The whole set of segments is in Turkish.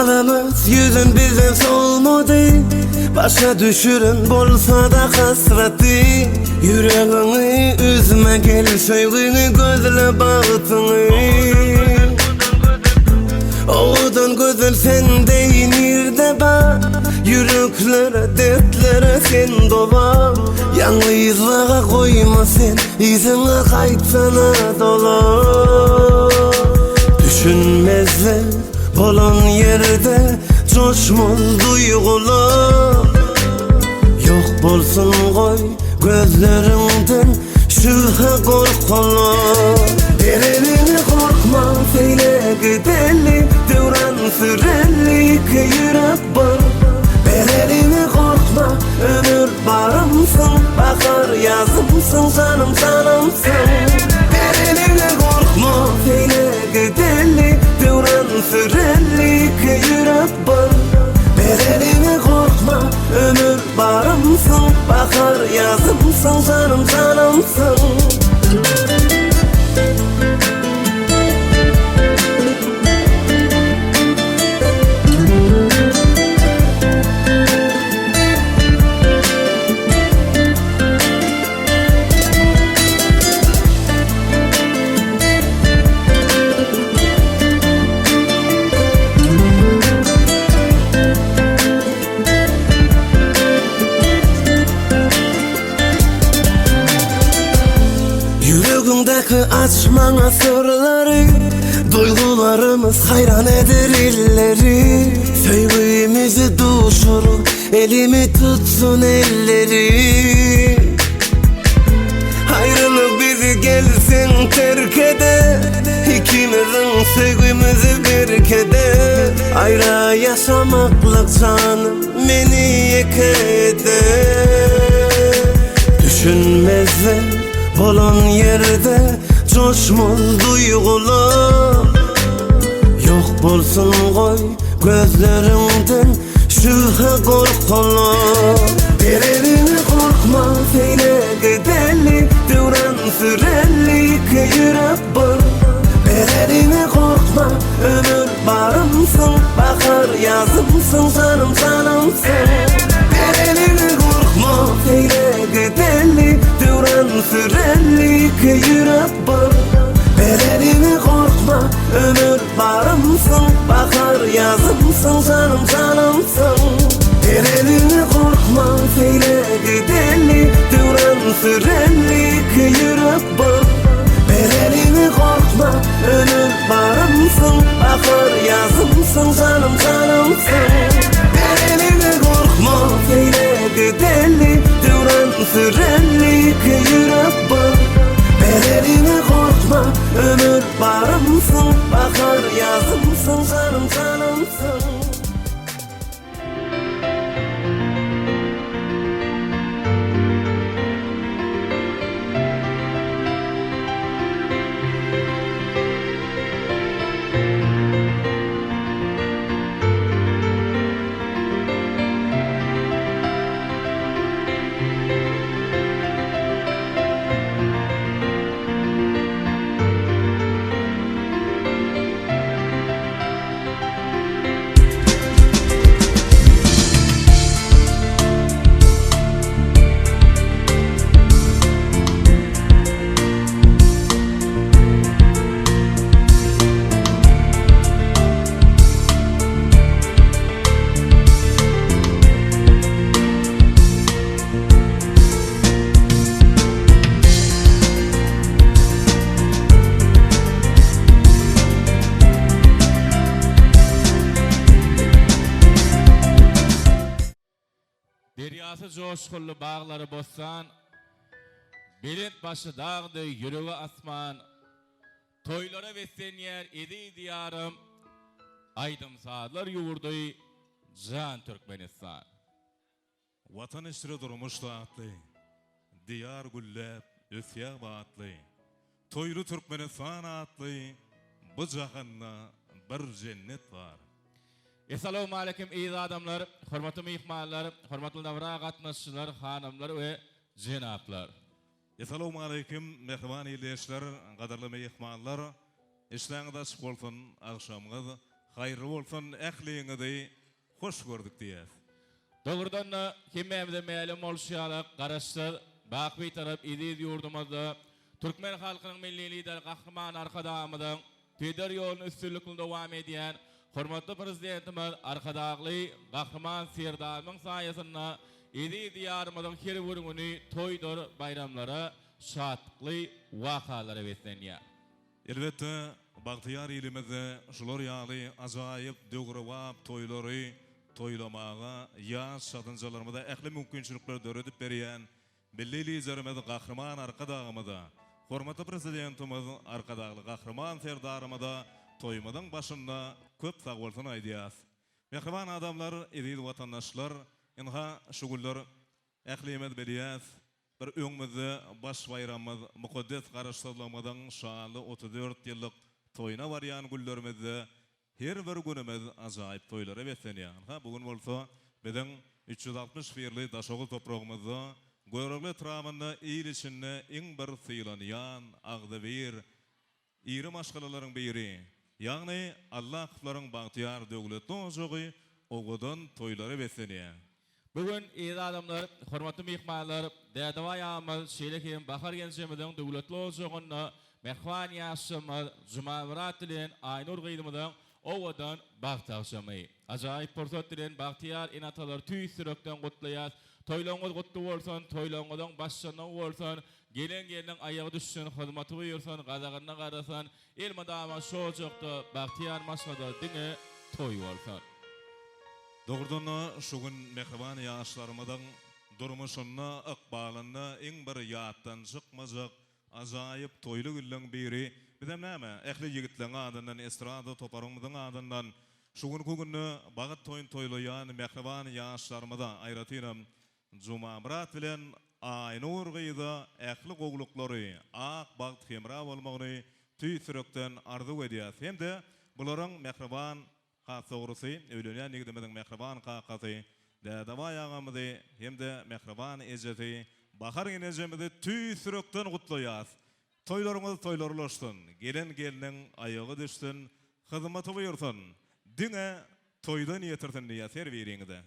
Halımız yüzün bizden solmadı. Başa düşürün bolsa da hasreti. Yüreğini üzme gel sevgini gözle bağıtını. Oğudun gözün sende inirde bak. Yüreklere dertlere sen dola. Yalnızlığa koyma sen izine kaytsana dola. Düşünmezler olan yerde coşmul duygular. Yok bolsun koy gözlerinden şüphe korkular. Elini korkma feyle giderli devran sürerli ki yürek var. Elini korkma ömür barımsın bakar yazımsın canım canımsın. Elini korkma feyle giderli devran sürerli ki yürek var. Elini korkma ömür barımsın bakar yazımsın canım canımsın. Açmana sırları, duygularımız hayran eder illeri. Sevgimizi duşurur, elimi tutsun elleri. Ayrılık bizi gelsin terk eder, İkimizin sevgimizi bir keder. Ayrı yaşamakla canım beni yek eder. Düşünmezler olan yerde coşmul duygular. Yok bolsun koy gözlerinden şüphe korkular. Elini korkma feyle giderli devran sürerli ki yürek var. Elini korkma ömür barımsın bakar yazımsın canım canımsın. Elini korkma feyle giderli devran sürerli ki yürek var. Elini korkma ömür barımsın bakar yazımsın canım canımsın. Elini korkma feyle giderli devran sürerli ki yürek var. Elini korkma ömür barımsın bakar yazımsın canım canımsın. Elini korkma feyle giderli devran sürerli ki yürek var. Elini korkma ömür barımsın bakar yazımsın canım canımsın. Deryası coşkullu bağları bossan, belint başı dağdı yüreği asman, toylara beslen yer edi diyarım, aydım sağlar yuvurdu can Türkmenistan. Vatan işre durmuş dağıtlı, diyar güllep, öfya bağıtlı, toylu Türkmenistan atlı, bu cahanna bir cennet var. Esselamu aleyküm iyi adamlar, hürmetli mihmanlar, hürmetli davra katnaşçılar, hanımlar ve cenaplar. Esselamu aleyküm mehman iyileşler, kadarlı mihmanlar, işleriniz bolsun, akşamınız hayırlı bolsun ähliňizi hoş gördük diýär. Doğrudan kimemde ma'lum bolşýalyk garaşlar baq bir tarap idi ýurdumyzda Türkmen halkynyň milli lider Gahryman Arkadağymyň Teder ýoluny üstünlikle dowam edýän hormatly prezidentimiz Arkadagly Gahryman Serdamyň saýasynda idi diýarymyzyň her bir güni toýdur bayramlara şadly wakalara betlenýär. Elbette bagtyar ilimizde şular ýaly ajaýyp döwrewap toýlary toýlamaga ýaş şadynjalarymyza ähli mümkinçilikler döredip berýän milli liderimiz Gahryman Arkadagymyza hormatly prezidentimiz Arkadagly Gahryman Serdarymyza toýmadyň başynda köp sag bolsun aýdýas. Mehriban adamlar, edil watandaşlar, inha şugullar ählimiz belýäs. Bir öňümizde baş bayramymyz mukaddes garaşdyrylmadan şanly 34 ýyllyk toýuna barýan güllerimizde her bir günimiz ajaýyp toýlara betlenýär. Ha bugün bolsa biziň 361 daşogy topragymyzda goýrakly tramanda iýilişinde iň bir syýlanýan agdybir iri maşgalalaryň biri. Ýagny Allah kularyň bagtyar döwletli ojagy ogodan toýlara betlenýär. Bugün iyi adamlar, hormatly mehmanlar, dädewä ýamyl şeýlekim bahar gençimiziň döwletli ojagynda mehman ýaşymyz Jumawrat bilen Aynur gydymyň owadan bagtaşamy. Ajaýyp pursat bilen bagtyar enatalar tüýsürekden gutlaýar. Toýlaňyz gutly bolsun, toýlaňyzyň başyna bolsun, gelen aýagy düşsün, hyzmaty buyursan, gazagyna garasan, el madama şojokda bagtyar maşgada diňe toý bolsun. Doğrudan şu gün mehriban ýaşlarymyzyň durmuşyna, ykbalyna iň bir ýatdan çykmajak ajaýyp toýly güllüň biri. Bizem näme? Ähli ýigitleň adyndan, estrada toparymyzyň adyndan şu günni bagat toýun toýlaýan mehriban ýaşlarymyza aýratyrym. Jumawrat bilen Aynur gyýda ähli gowluklary ak bagt hemra bolmagyny tüýsürekden arzu edýär. Hemde bularyň mehriban Hatsawrusy, öýlenýän nigdemediň mehriban kakasy, dädewä ýagamyzy hemde mehriban ejeti, bahar genejemizi tüýsürekden gutlaýar. Toýlaryňyz toýlarlaşsyn, geleniň aýagy düşsün, hyzmaty buyursun. Diňe toýdan ýetirsin diýär serweriňizde.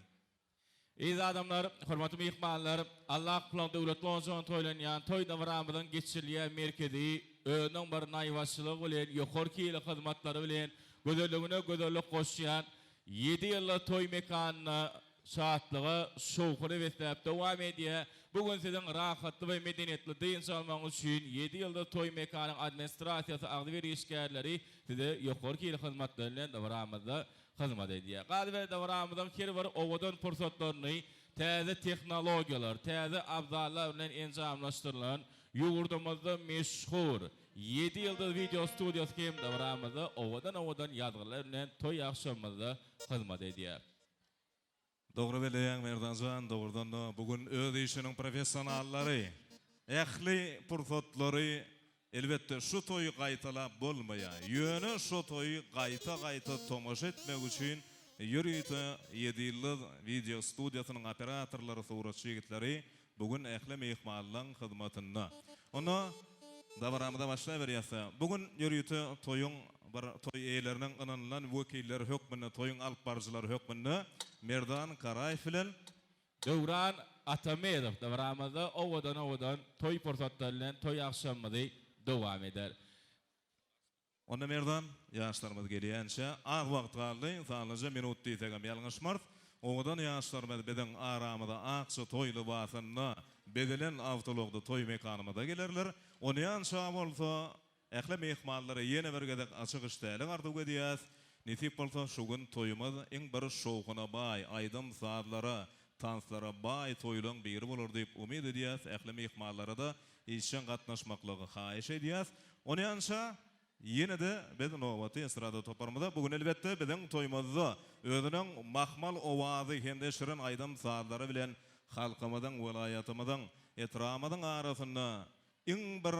İyi adamlar, hormatly mehmanlar, Allah kulaň döwletli ojagyň toýlanýan toý dowramynyň geçirilýän merkezi öňüň bir naýwaşlygy bilen, ýokarky hyzmatlary bilen gözelligine gözellik goşýan 7 ýyllyk toý mekanyna şatlygy şowkuny beslep dowam edýär. Bugün siziň rahatly we medeniýetli diýin salmagy üçin 7 ýyldyk toý mekanynyň administrasiýasy agdyr işgärleri size ýokarky hyzmatlary bilen dowramyzda hyzmat edýär. Gadyr dowramyzyň her bir owadan pursatlaryny täze tehnologiýalar, täze abzallar bilen enjamlaşdyrylan ýurdumyzda meşhur 7 ýyldyk video studiýasy hem dowramyzda owadan ýazgylar bilen toý ýagşamyzda hyzmat edýär. Doğru bilen Merdanjan doğrudan bugün öz işiniň professionallary, ähli pursatlary elbetde şu toýy gaýtalap bolmaýar. Ýöne şu toýy gaýta tomaşa etmek üçin ýürüýte 7 ýyllyk video studiýasynyň operatorlary, suratçy ýigitleri bugün ähli mehmanlaryň hyzmatynda. Onu dowramyda başlaýar berýärse, bugün ýürüýte toýuň bir toy eýleriniň ynanylan wekilleri hökmünde, toýuň alyp barjylary hökmünde Merdan Karaýew bilen Döwran Atamedow dowramyzda owadan toý pursatları bilen toý ýagşamyzy dowam eder. Onda Merdan ýaşlarymyz gelýänçe az wagt galdy, sadece minut diýsegem ýalňyşmar. Owadan ýaşlarymyz beden aramyda akça toýly basyna bedelen awtologda toý mekanymyza gelerler. Onu ýanşa bolsa ähli mehmanlary ýene bir gezek açyk işdälik arzuw edýär. Nisip bolsa şu gün toýumyz iň bir şowkuna baý, aýdym saatlara, tanslara baý toýlaryň biri bolar diýip umyd edýär. Ähli mehmanlara da işen gatnaşmaklygy haýyş edýär. Onu ýanşa ýene de biz nowaty estrada toparmyda bugün elbetde biziň toýumyzda özüniň mahmal owazy hemde şirin aýdym saatlary bilen halkymyzyň, welaýatymyzyň, etramyzyň arasynda iň bir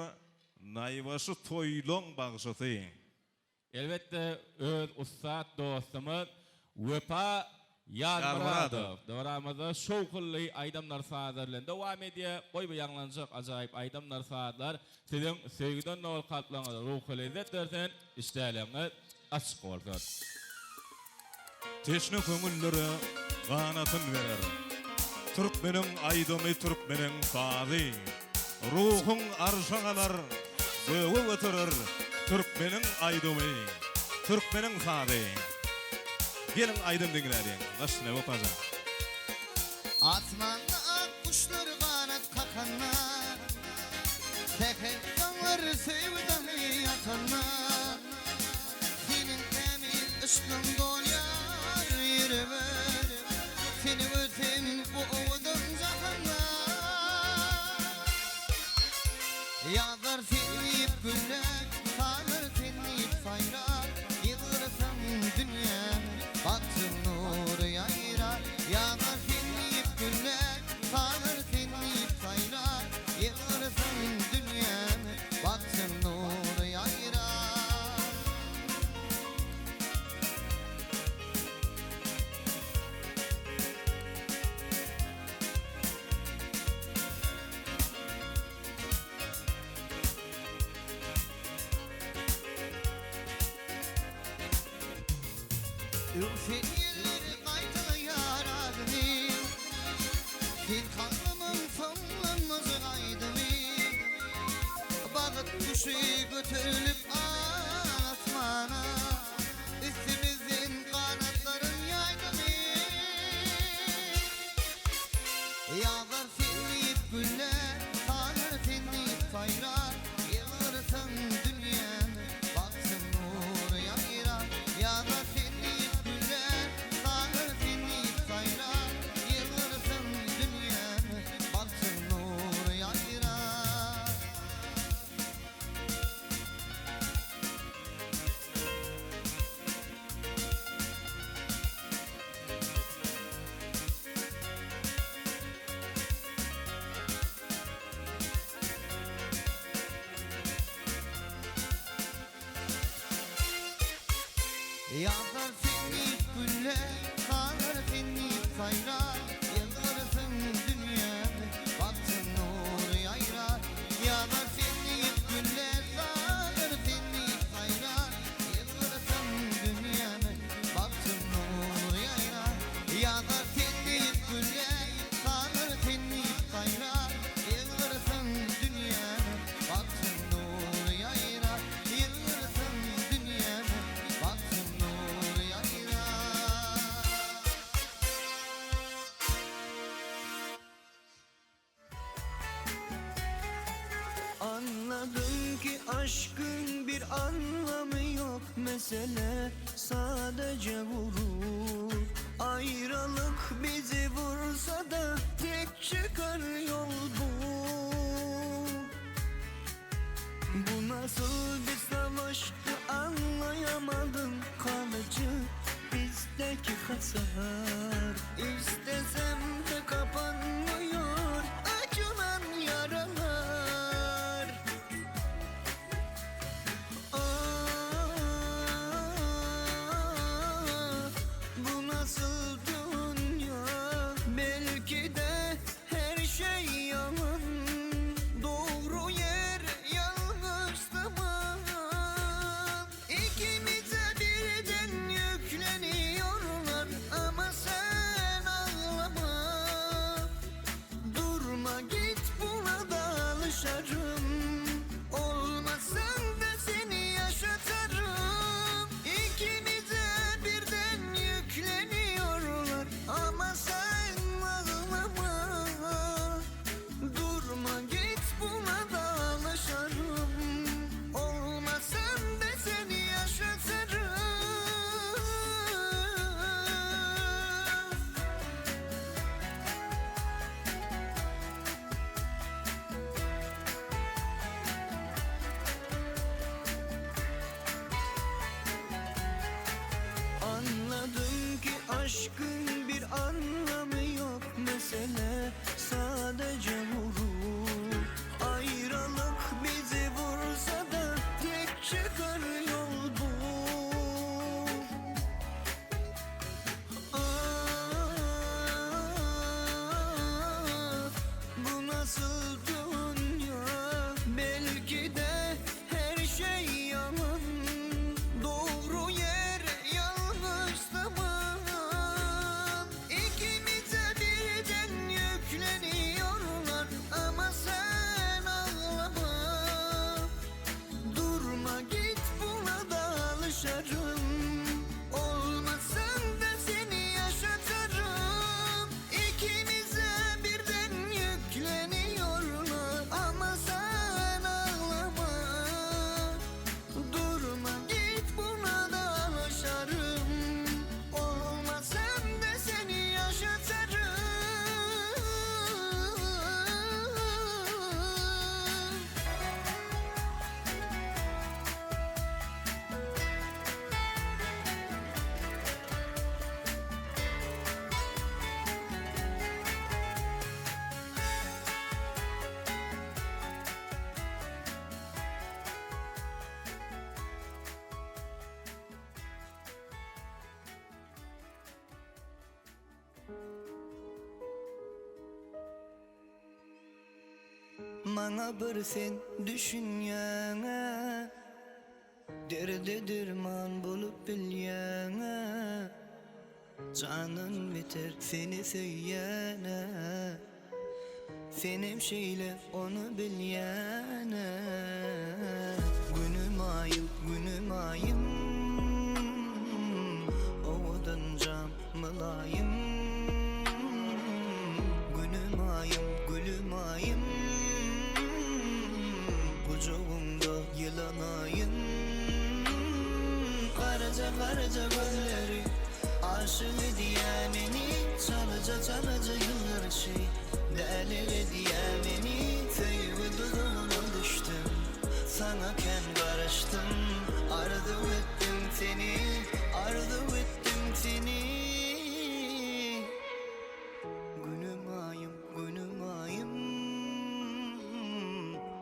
naýwaşy toýlaň bagşasy. Elbette öz ustad dostumuz Wepa Ýalmuradow dowramyzda şowkully aýdamlar saatlaryň dowam edýär. Goý bir ýanglanjak ajaýyp aýdamlar saatlar siziň sevgiden nol kalplaňyza ruhy lezzet bersen, işdäliňiz açyk bolsun. teşne kömüllere kanatın verer. Türkmenin aydomy Türkmenin fazy, ruhun arşagalar söwe göterer. Türkmenin aydomy Türkmenin fazy. Gelin aydın dinleyin. Başına bu paza. Atmanda ak kuşlar kanat kakanlar, tekeldanlar sevdan yatanlar. Senin emin ışkın dolyar yürüme, seni ötem bu ovadan zahanlar. Yağlar seni güller, tanır seni sayrar, yıldırsan dünya, baktın nur yayrar. Yağlar seni güller, tanır seni sayrar, yıldırsan dünya, baktın nur yayrar. Ürfet yerleri kaytalı yaradını, fil kanımın fımlımızı kaydını. Bağıt kuşu götürülüp asmana, üstümüzün kanatların yaydını. Yağlar seni güller, tanır seni sayrar, yıldırsan dünyamı, baksın nur yayrar. Yağlar seni güller, tanır seni sayrar, yıldırsan dünyamı, baksın nur yayrar. Yağlar seni güller, tanır seni sayrar, yıldırsan dünyamı, baksın nur yayrar. Yağlar seni güller, tanır seni sayrar, yıldırsan dünyamı, baksın nur yayrar. Yağlar seni güller, tanır seni sayrar, yıldırsan dünyamı, baksın nur yayrar. Yıldırsan dünyamı, baksın nur yayrar. Anladım ki aşkın bir anlamı yok. Mesele sadece vurur. Ayrılık bizi vursa da tek çıkar yol bu. Bu nasıl bir savaştı anlayamadım. Kalıcı bizdeki hasar, İstesem de kapanmıyor acılan yaralar. Bu nasıl dünya? Belki de her şey yalan. Doğru yer yanlış zaman. İkimize birden yükleniyorlar ama sen ağlama. Durma git buna da alışarım. Olmasan da seni yaşatırım. İkimize birden yükleniyorlar ama sen ağlama. Durma git buna da alışarım. Olmasan da seni yaşatırım. Mana bir sen düşünýäňe derde derman bolup bilýäňe canın biter seni söýýäne senem şeýle onu bilýäne günüm ayım owadan jam mılayım günüm ayım gülüm ayım kucağımda yılanayım karaca gözleri aşık ediyen beni çalaca yıllar şey delir ediyen beni teyve dudağına düştüm sana ken karıştım arzu ettim seni günüm ayım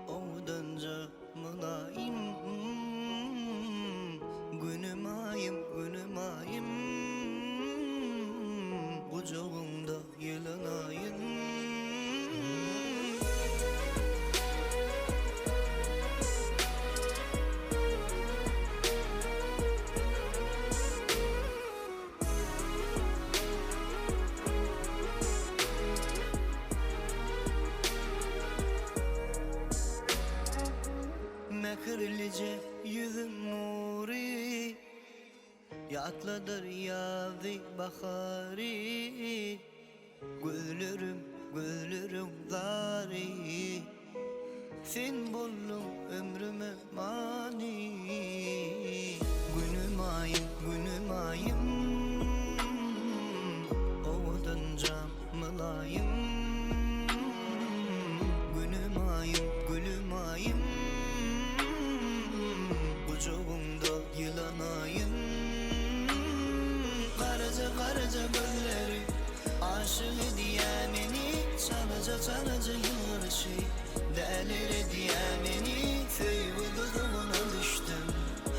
odanca mılayım günüm ayım kucağımda yılanayım Mekirlice yüzüm nuri Yatladır yavi bahari Gözlerim zari Sen buldun ömrüme mani Günüm ayım Ovadan cam mılayım Günüm ayım Kucağımda yılanayım Karaca gözleri aşık ediyen beni Çalaca yıllar şey delir ediyen beni Teyve dudağına düştüm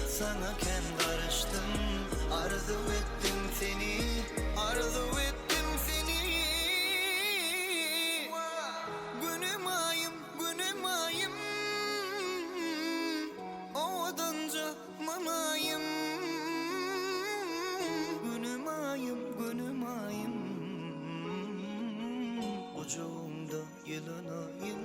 sana ken karıştım arzu ettim seni Günüm ayım odanca manayım Günüm ayım Kucağımda yılanayım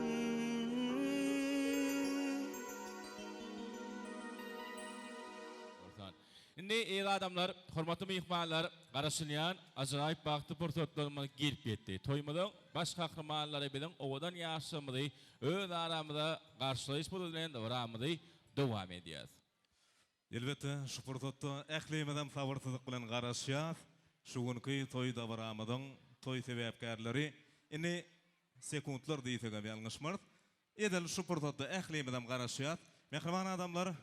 Indi ey adamlar, hormatly mehmanlar, garaşylýan ajaýyp bagty pursatlaryma gelip ýetdi. Toýmadan baş kahramanlary bilen owadan ýaşamydy, öz aramyda garşylaýyş bilen dowramydy dowam edýär. Elbette şu pursatda ählimeden favoritlik bilen garaşýar. Şu günkü toý dowramydyň toý sebäpkärleri ini sekundlar diýsegem ýalňyşmyr. Edel şu pursatda ählimeden garaşýar. Mehriban adamlar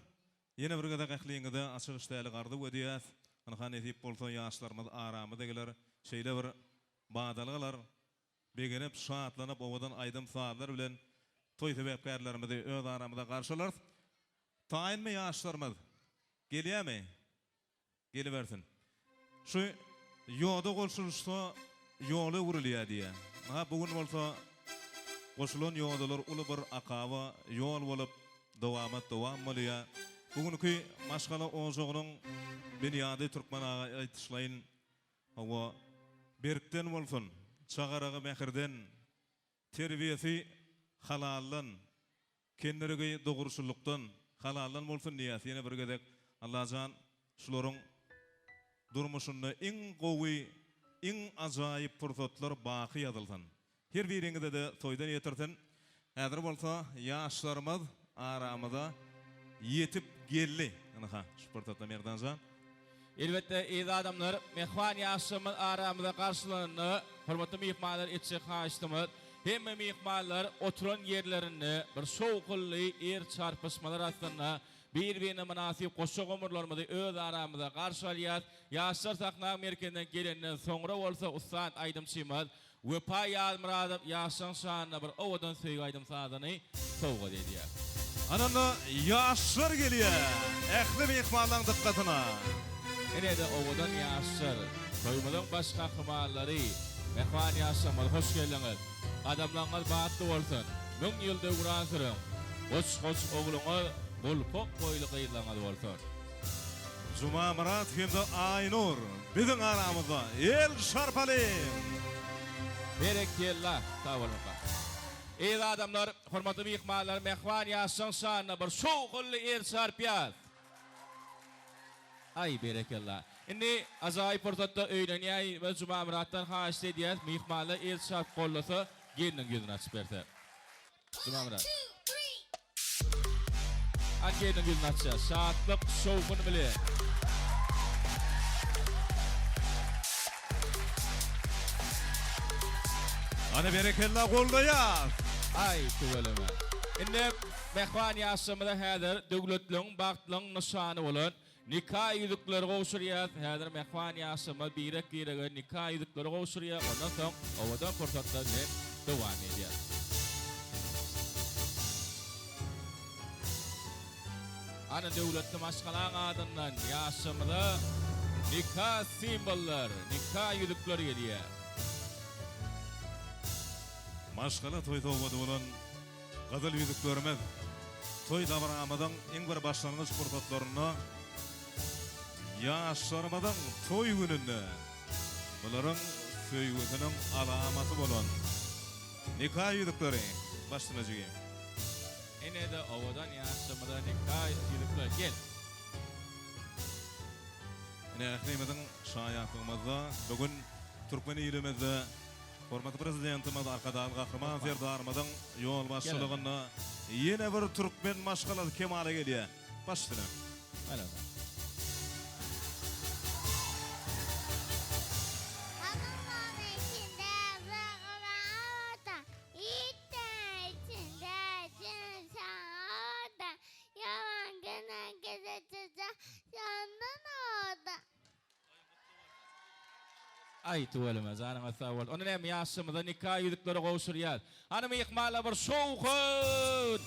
Yine bir gada qahliğinde açık iştahlı qardı ödeyəz. Anıqan etip bolsa yaşlarımız aramı degiler. Şeyle bir bağdalıqlar. Begenip şaatlanıp ovadan aydım saatlar bilen toy sebäpkärlerimizi öz aramıda qarşılar. Tayin mi yaşlarımız? Geliyor mi? Geliversin. Şu yolda qoşuluşsa yolu vurulýar diye. Bugün bolsa qoşulan yoldalar ulu bir akaba yol bolup dowam bolýar. Bugünkü maşgala oňşagynyň Benyady Türkmen ağa aýtyşlaýyn hawa berkden bolsun, çagaragy mehirden, terbiýesi halallan, kendiriňi dogurçulukdan halallan bolsun diýär. Ýene bir gedek Allahjan şularyň durmuşynda iň gowy, iň ajaýyp pursatlar baky ýazylsan. Her biriňizde de toýdan ýetirsin. Häzir bolsa ýaşlarymyz aramyda yetip gelli. Anıqa, şuportatla merdancan. Elbette ey adamlar, mehman ýaşamyz aramyda garşylanýany hormatly mehmanlar etjek haýystymyz. Hemme mehmanlar oturan yerlerini bir şowkully er çarpışmalar aslında bir-birine münasip goşak ömürlerimizi öz aramyda garşy alýar. Ýaşlar sakna merkezden gelenden soňra bolsa Ustad Aýdymçymyz Wepa Ýazmyradow ýaşaň şanyna bir owadan söýgü aýdym sadyny sowga edýär. Ananda yaşlar gelýär. Ähli mehmanlaryň dikkatyna. Enede owadan ýaşlar, toýmadan baş kahramanlary, mehman ýaşamyz hoş geldiňiz. Adamlaryňyz batly bolsun. 1000 ýyl döwran sürüň. Goç ogluňa bolpok boýly gyýlanyňy bolsun. Juma Murat hemde Aynur biziň aramyzda el şarpaly. Berekella, sağ olun. Ey adamlar, hormatly mehmanlar, mehman ýaşaň şanyna bir şowgully er sarpýar. Ay berekella. Indi azaýyp portatda öýlenýär we Juma Muratdan haýyş edýär, mehmanlar er sarp gollasa geliniň gözüni açyp berdi. Juma Murat. Geliniň gözüni açýar, şatlyk şowguny bilen. Ana berekella goldaýar. Ay tüweleme. Indi mehman ýaşamyda häzir döwletliň bagtlyň nişany bolan nikah ýüzükleri gowşurýar. Häzir mehman ýaşamy birek girege nikah ýüzükleri gowşurýar. Ondan soň owadan portatda dowam edýär. Ana döwletli maşgalaň adyndan ýaşamyda nikah simbollar, nikah ýüzükleri gelýär. Maşgala toýda bolan gazyl ýüzüklerimiz toý dawramynyň iň bir başlangyç portatlaryna ýaşarmadan toý gününde bularyň söýgüsiniň alamaty bolan nikah ýüzükleri başlanajak. Enede owadan ýaşamyda nikah ýüzükleri gel. Ene ählimizin şaýatymyzda bugün Türkmen ilimizde hormatly prezidentimiz arkadan gahrman serdarymyzyň ýol başçylygyna ýene bir türkmen maşgalaty kemale gelýär. Başlayalım. Merhaba. Ay tuvalime zanıma sağol. Onun hem yaşımda nikah ýüzükleri gowşurýar. Hanım ihmala bir şowgun.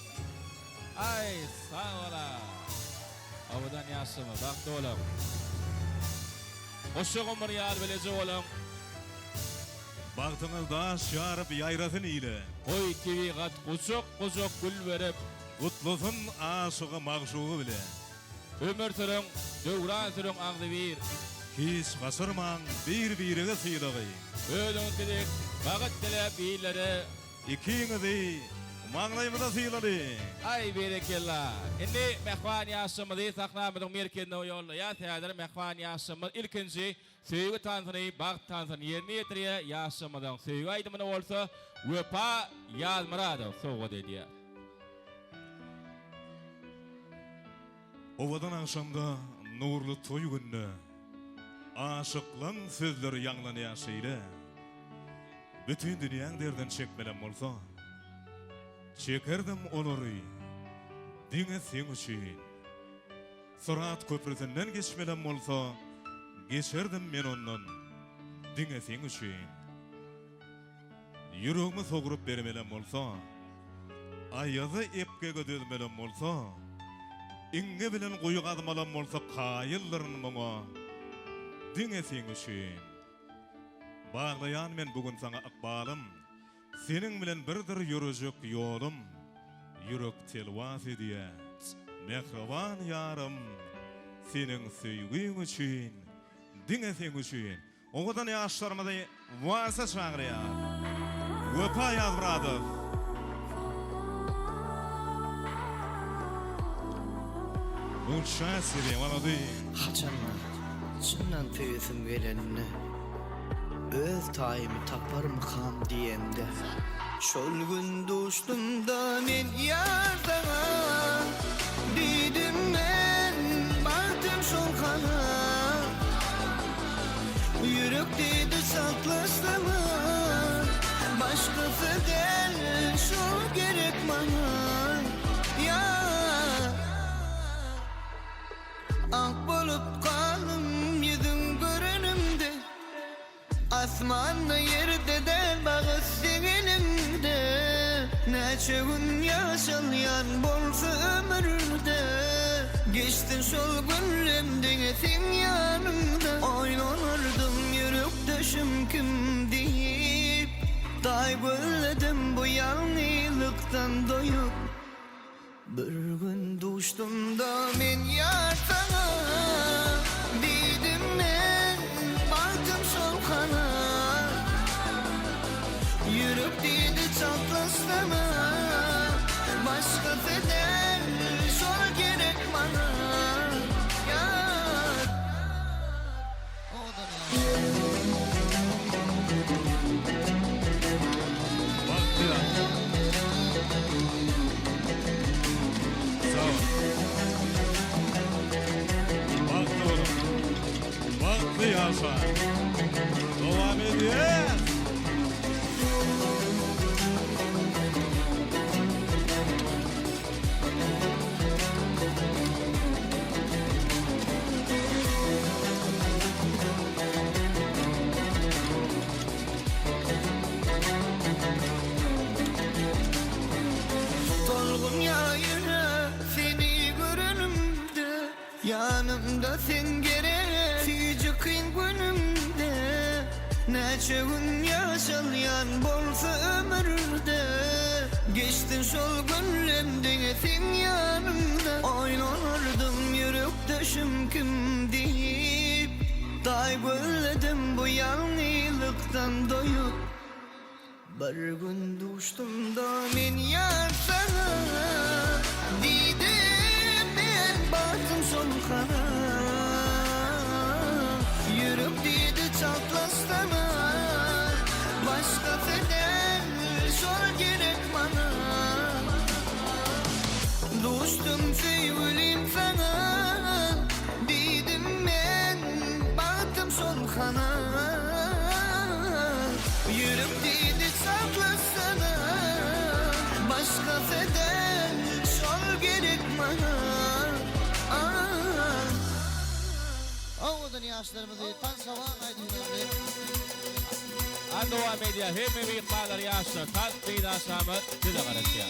Ay sağ ola. Awadan yaşıma bakdy olam. Oşo gomur ýar bilejek olam. Bagtyňyzda şaryp ýaýrasyn ile. Oy kiwi gat gujok gül berip Gutlusun aşığı mağşuğu bile. ömür sürüň, döwran sürüň agdy bir. Hiç gasırman bir-birine sıylagy. Ölüň dilek, bagat dilep ýylary. İkiňizi maňlaýmyda sıylady. Ay berekella. Indi mehman ýaşamyzy sahnamyzyň merkezine ýoldaýar. Häzir mehman ýaşamy ilkinji söýgü tansyny, bagt tansyny ýerine ýetirýär. Ýaşamyzyň söýgü aýdymyny bolsa, Wepa Ýazmuradow sowgat edýär. Owadan aşamda nurlu toy günü. Aşıklaň sözleri ýanglanýar şeýle. Bütün dünýäň derden çekmelen bolsa, çekerdim olary. Diňe sen üçin. Surat köprüsinden geçmelen bolsa, geçerdim men ondan. Diňe sen üçin. Ýüregimi sogurup bermelen bolsa, aýazy epge gödülmelen bolsa, iňe bilen goýuk admalan bolsa kaýyllaryň muňa. Diňe sen üçin. Baglayan men bugün sana akbalım. Senin bilen birdir yürüjek ýolum. Yürek telwas edýär. Mehriban ýarym. Senin söýgüň üçin. Diňe sen üçin. Oňadan ýaşlarymyzy wasa çagyrýar. Wepa Ýazmuradow. Unça seri malady. Haçanlar, çyndan töýesim gelenine öz taýymy taparmy ham diýende. Şol gün düşdüm da men ýardan didim men baktım şol kana yürek dedi saklasama başkası del şol gerek bana ya ak bolup kalım yüzün görünümde asmanla yerde del bağız elimde neçe gün yaşayan bolsa ömürde geçtin şol günlemden sen yanımda oynanırdım yürek döşüm kim deyip day gölledim bu yalnızlıkta aylıktan doyup bir gün duştum da men yar sana dedim men baktım sol kana yürüp dedi çatlasına başka feder sol gerek bana yar o da Vakti ya. Sağ ol. Vakti oğlum. Vakti yaşa. Devam ediyor. Dolgun yayını seni görünümde yanımda sen gerek Ficik'in günümde neçe gün yaşayan bolsa ömürde geçtin sol gönlümden sen yanımda oynardım yürüktüşüm kim deyip day böyledim bu yalnızlıktan doyup bir gün düştüm da men yar sana dedim ben baktım son kana yürüp dedi çatlasana başka feder sol gerek bana düştüm sevgilim sana dedim ben baktım son kana yürüp dedi saklasana başka feder sol gerek bana Avudan yaşlarımızı tan sabah aydınlarını An devam ediyor. Hem mihmanlar yaşlı. Tan beyda şamı size karışıyor.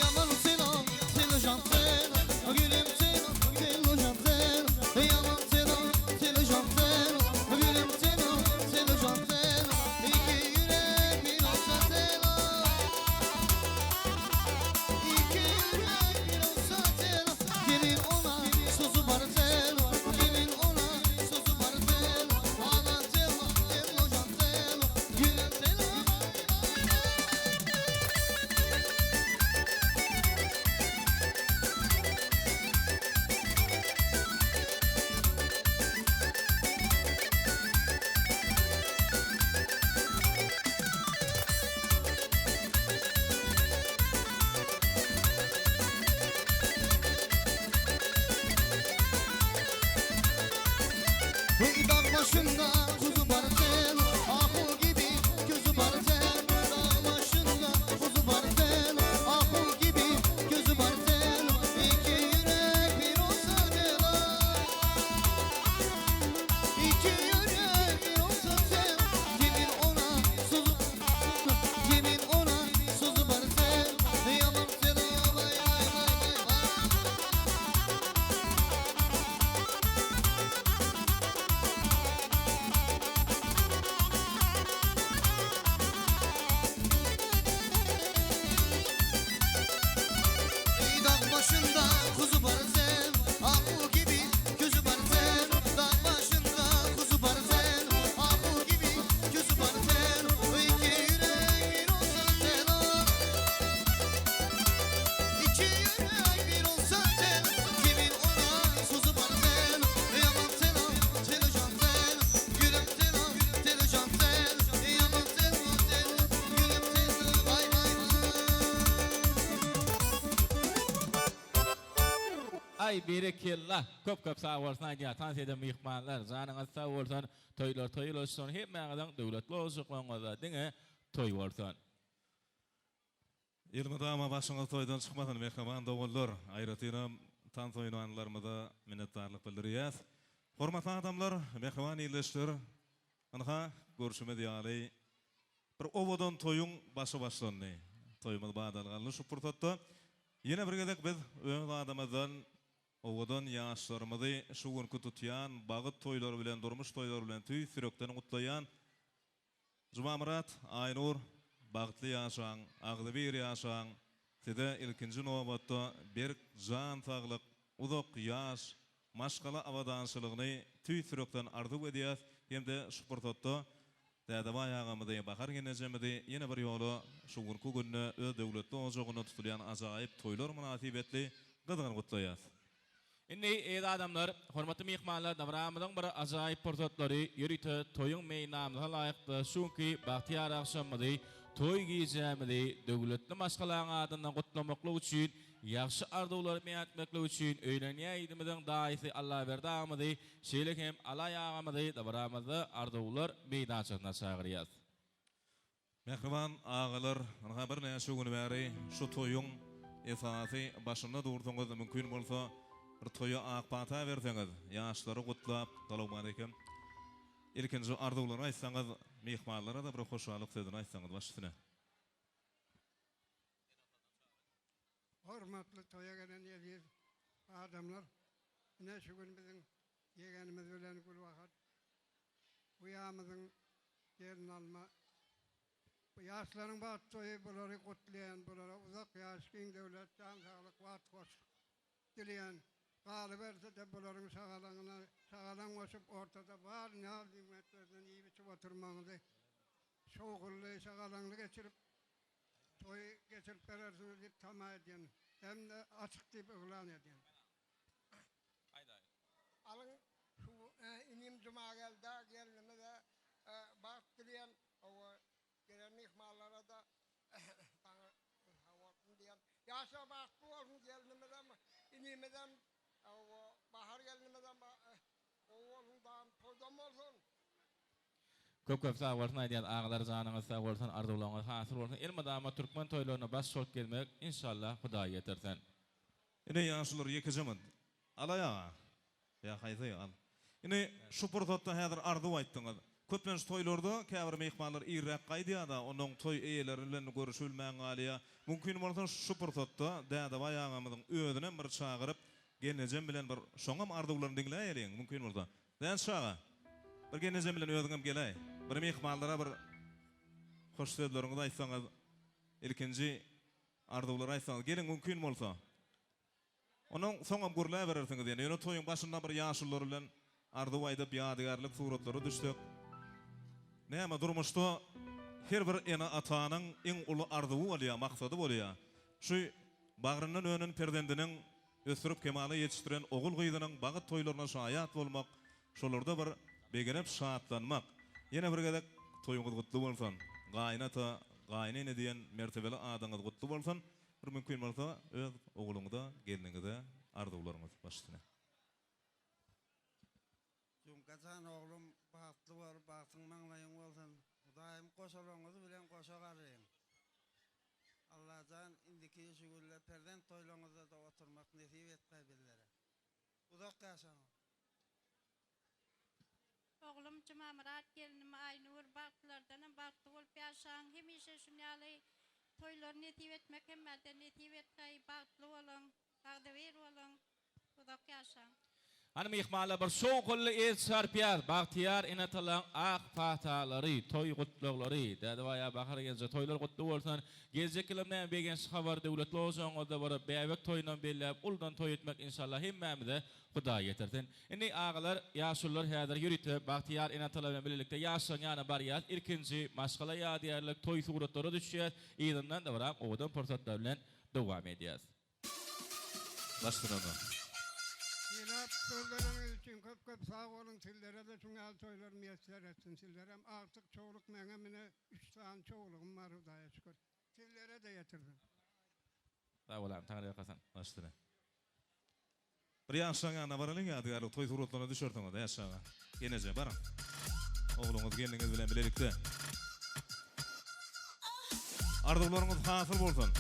Yaman selam, seni jantel, gülüm selam, seni jantel, yaman selam, seni jantel, gülüm selam, seni jantel, iki yürek bir olsa selam, iki yürek bir olsa selam, gelin ona sözü var selam, gelin ona sözü var selam, ana selam, seni jantel, gülüm selam. Hey dağ başında kuzu bartel, ahul gibi gözü bartel. Dağ başında kuzu bartel, ahul gibi gözü bartel. İki yürek bir olsa selam, iki yürek bir olsa selam. Yemin ona sözü, yemin ona sözü bartel. Yaman selam, vay vay vay vay. Dağ başında kuzu barzel, ahul gibi gözü barzel. Dağ başında kuzu barzel, ahul gibi gözü barzel. İki yürek bir olsa selam, iki yürek bir olsa selam. Kimin ona sözü barzel, yaman selam, seni jantel, gülüm selam, seni jantel, yaman selam, gülüm selam, vay vay vay. Ay berekillah. Köp sağ olsun ya. Tan sedem mihmanlar. Zanыңыз sağ olsun. Toylar olsun. Hep mağadan devletli olsun. Dine toy olsun. Ilmidama başına toydan çıkmadan mehman doğullar. Ayratinam tan toylanlarımda minnettarlık bildiriyaz. Hormatly adamlar, mehman iyileştir. Anha görüşme diyali. Bir ovodan toyun başı başlandı. Toyumuz bağdalğanlı şu fırsatda. Yine bir gedek biz öň adamazdan ovodan yaşlarımızı şu günkü tutyan, bağıt toylar bilen, durmuş toylar bilen tüy sürekten kutlayan Cuma Murat, Aynur, bagtly ýaşaň, agdy bir ýaşaň, side ilkinji nobatda bir jan taglyk, uzak ýaş, maşgala awadançylygyny tüýsürekden arzuw edýär. Hemde sportda däde baýagamydy bahar genejemidi ýene bir ýoly şu günki günne öz döwletli ojagyna tutulýan ajaýyp toýlar münasibetli gyzgyn gutlaýar. Indi eýdi adamlar, hormatly mehmanlar, dawramyň bir ajaýyp portretlary ýürüte toýuň meýnamyna laýykdy. Şunki Bahtiýar akşamydy toý gijämidi döwletli maşgalaň adyndan gutlamakly üçin, ýaxşy arzuwlary meýatmakly üçin öýlenýäýdimiň daýysy Allah berdamydy. Şeýle hem alaýagamydy dawramyzda arzuwlar meýdançygyna çagyrýar. Mehriban ağalar, ana bir näçe gün bäri şu toýuň esasy başynda durduňyz mümkin bolsa bir toýa akpata berseňiz, ýaşlary gutlap, salam alaykum. İlkinji arzuwlary aýtsaňyz, mehmanlara da bir hoşalyk sözüni aýtsaňyz başysyna. Hormatly toya gelen ýelir adamlar, ine şu gün biziň ýegenimiz bilen gül wagt bu ýamyzyň yerini alma. Bu ýaşlaryň bat toýy bulary gutlaýan, bulara uzak ýaş giň döwlet jan saglyk wat hoş dileýän. Galy berse de bularyň sagalagyna sagalan goşup ortada bar näme diýmeklerden iýi biçip oturmaňyzy. Şogully sagalaňly geçirip toy geçirip berarsiniz diýip tama edýän. Hem de açyk diýip oglan edýän. Alyň şu inim juma geldi, gelinime bak dileýän, o gelen mehmanlara da hawatyn diýän. Ýaşa bak bolsun gelinime de inime de bahar gelinime de oğlundan toydam bolsun. Köp sağ bolsun aýdýan ağalar janyňyz sağ bolsun, arzuwlaryňyz hasyl bolsun. Elmadama türkmen toýlaryna baş şok gelmek inşallah Hudaý ýetersen. Ine ýaşlar ýekejemid. Alaýa. Ya haýzy al. Ine şu portatda häzir arzuw aýtdyňyz. Köpmen toýlarda käbir mehmanlar irrak gaýdýada, onuň toý eýeleri bilen görüşülmäň galya. Mümkin bolsa şu portatda däde baýagamyzyň özüne bir çagyryp genejem bilen bir şoňam arzuwlaryny dinleýäliň mümkin bolsa. Dän şaga. Bir genejem bilen özüňem gelay. Bir mehmanlara bir hoş sözleriňizi aýtsaňyz, ilkinji arzuwlary aýtsaňyz, gelin mümkin bolsa. Onuň soňam gurlaýa berersiňiz ýene. Ýöne toýuň başynda bir ýaşullar bilen arzuw aýdyp ýadygarlyk suratlary düşdük. Näme durmuşda her bir ene atanyň iň uly arzuwy bolýar, maksady bolýar. Şu bagrynyň önüň perdendiniň ösürüp kemale ýetişdiren ogul gyzynyň bagyt toýlaryna şaýat bolmak, şolarda bir begenep şatlanmak. Ýene bir gezek toýuňyz gutly bolsun. Gaýnata, gaýnene diýen mertebeli adaňyz gutly bolsun. Bir mümkin bolsa öz oguluňyza, geliniňize arzuwlaryňyz başyna. Jumkajan oğlum bahtly bol, bahtyň maňlaýyň bolsun. Hudaýym goşalaryňyzy bilen goşagaryň. Allahdan indiki şu günler perden toýlaryňyzda da oturmak nesip etmä billere. Uzak ýaşaň. Oğlum Cuma Murat gelinim Aynur baktılardan baktı bolup ýaşaň. Hemişe şunýaly toýlar nesip etmek hemme nesip etmä baktly bolan, bagdywer bolan. Uzak ýaşaň. Hani mehmanlar bir şowgully ez sarpýar, Bahtiýar enetalaň ak patalary, toy gutlaklary, däde baýa bahar gelje toylar gutly bolsun. Geljek ýylyň begen habar döwletli ojaňyzda bir bäbek toýundan belläp uldan toy etmek inşallah hemmemize Hudaý ýetersin. Indi ağalar, ýaşullar häzir ýürüte Bahtiýar enetala bilen birlikde ýaşaň ýana barýar. Ilkinji maşgala ýadyýarlyk toy suratlary düşýär. Ýygynyň da biram owadan pursatlar bilen dowam edýäs. Başyna. Ýylap sözleriňiz üçin köp sağ bolun, sizlere de şuňal toýlar meýetler etsin. Sizlerem artyk çoğuluk meňe mine 3 saat çoğulugum bar Hudaýa şükür. Sizlere de ýetirdim. Sağ bolam, taňra ýakasan. Başyna. Bir ýaşaň ýana baralyň ýadygarlyk toý suratlaryna düşerdiňiz, ýaşaňa. Geneje baraň. Ogluňyz geliniňiz bilen bilelikde. Arzuwlaryňyz hasyl bolsun.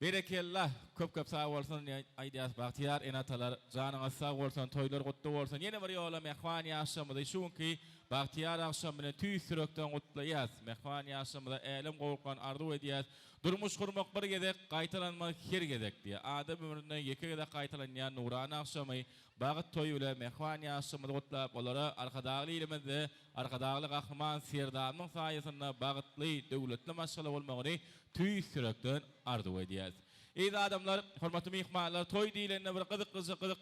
Berekellah köp sağ bolsun aýdýas Bahtiyar enatalar janyňyz sağ bolsun toýlar gutly bolsun ýene bir ýola mehman ýaşamydy şunki Bahtiyar akşamyny tüý sürekden gutlaýas mehman ýaşamyda elim gowulgan arzu edýäs durmuş gurmak bir gezek gaýtalanmak her gezek diýe adam ömründe ýeke gezek gaýtalanýan nurany akşamy bagyt toý bilen mehman ýaşamydy gutlap olara arkadagy ilimizde arkadagy gahman Serdamyň saýasynda bagtly döwletli maşgala bolmagyny tüý sürekden arzu edýäs. Ey adamlar, hormatly mehmanlar, toy diýilende bir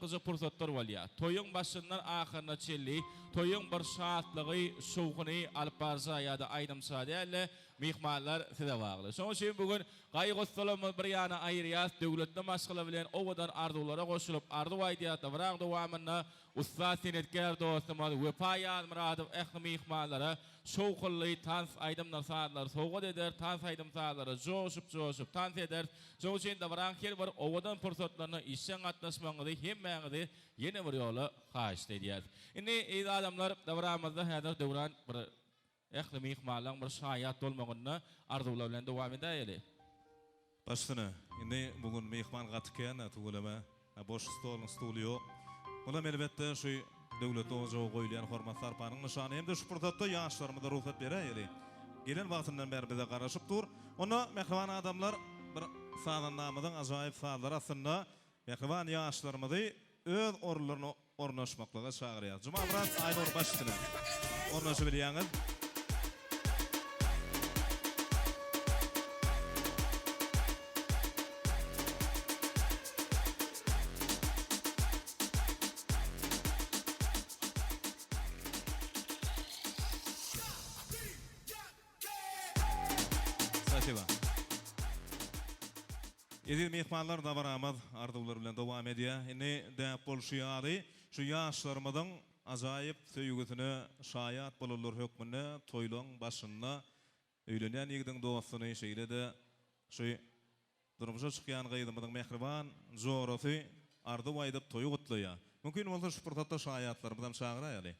gyzyk pursatlar bolýar. Toyuň başyndan ahyryna çelli, toyuň bir şatlygy, şowguny alyp barsa ýa-da aýdymsa däle mehmanlar size bagly. Şoň üçin bugün gaýgystalamy bir ýana aýrýas, döwletli maşgala bilen owadan arzulara goşulyp, arzu aýdýatda birak dowamyna ustad senetkär dostumyz Wefa Muradow ähli mehmanlara şowgully tans aýdymlar saatlar sowgat eder, tans aýdym saatlary joşup tans eder. Şoň üçin de birak her bir owadan pursatlaryny işe gatnaşmagyny hemmäňizi ýene bir ýola haýyş edýär. Indi ey adamlar, dowramyzda häzir dowran bir ähli mehmanlaryň bir şaýat bolmagyny arzular bilen dowam edýär. Başsyna, indi bugün mehman gatykän atulama, boş stolun stolu ýok. Olam elbetde şu döwlet oňa goýulan hormat sarpanyň nyşany hem de şu pursatda ýaşlarymyza ruhsat berýär. Gelen wagtyndan beri bize garaşyp dur. Onu mehman adamlar bir saýlanmamyzyň ajaýyp saýlar aslında mehman ýaşlarymyzy öz orlaryna ornaşmaklyga çagyrýar. Juma Murat Aynur başçyna ornaşyp bilýäňiz. Edil mehmanlar da baramaz arzular bilen dowam edýär. Indi däp bolşýary şu ýaşlarymyzyň ajaýyp söýgüsine şaýat bolanlar hökmüne toýlaň başyna öýlenýän ýigdiň dostuny şeýlede şu durmuşa çykýan gaýdymyzyň mehriban zorasy ardy waýdyp toýu gutlaýar. Mümkin bolsa şu pursatda şaýatlarymyzdan çagyraýaly.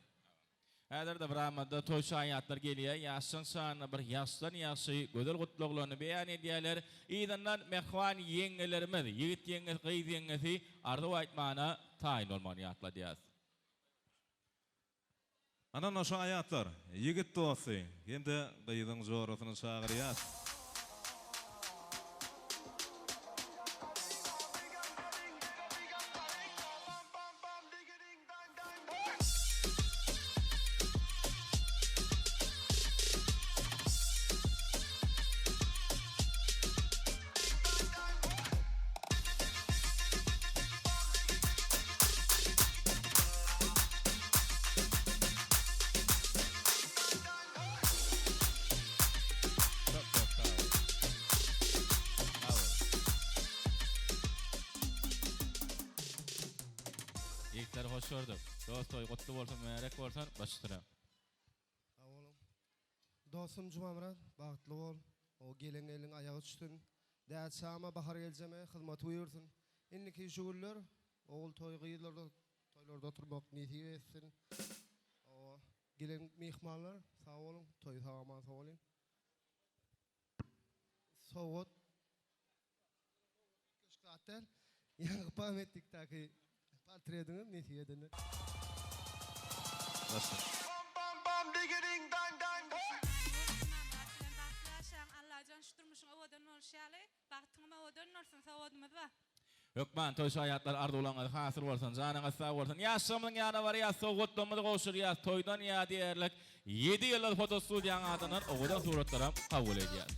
Häzir de biramada toy şaýatlar gelýär. Ýaşyň şanyny bir ýaşdan ýaşy gödel gutluklaryny beýan edýärler. Ýa-da mehman ýeňelerimiz, ýigit ýeňesi, gyz ýeňesi ardy aýtmana taýin bolmagy ýatladýar. Ana naşa aýatlar, ýigit dosty, hem-de gyzyň zorasyny çagyrýar. Ýigitler hoş gördük. Dostoy gutly bolsun, märek bolsun, başyna. Sağ olun. Dostum Juma Murat, bagtly bol. O gelen elin ayağı düştün. Däl şama bahar geljeme, hyzmat buyursun. Indiki şu günler oğul toy gyýylarda, toylarda oturmak niýeti etsin. O gelen mehmanlar sağ olun, toy tamam sağ olun. Sowat köşkatel ýa-da pametlik taki portretini niýeti edini. Başsyna. Hökman toy şaýatlar ardulaňyz hasyr bolsun, janyňyz sag bolsun. Ýaşamyň ýana bar ýa sowgatdymyzy goşur ýa toýdan ýa diýerlik 7 ýyllyk fotostudiýaň adynyň owadan suratlaram kabul edýär.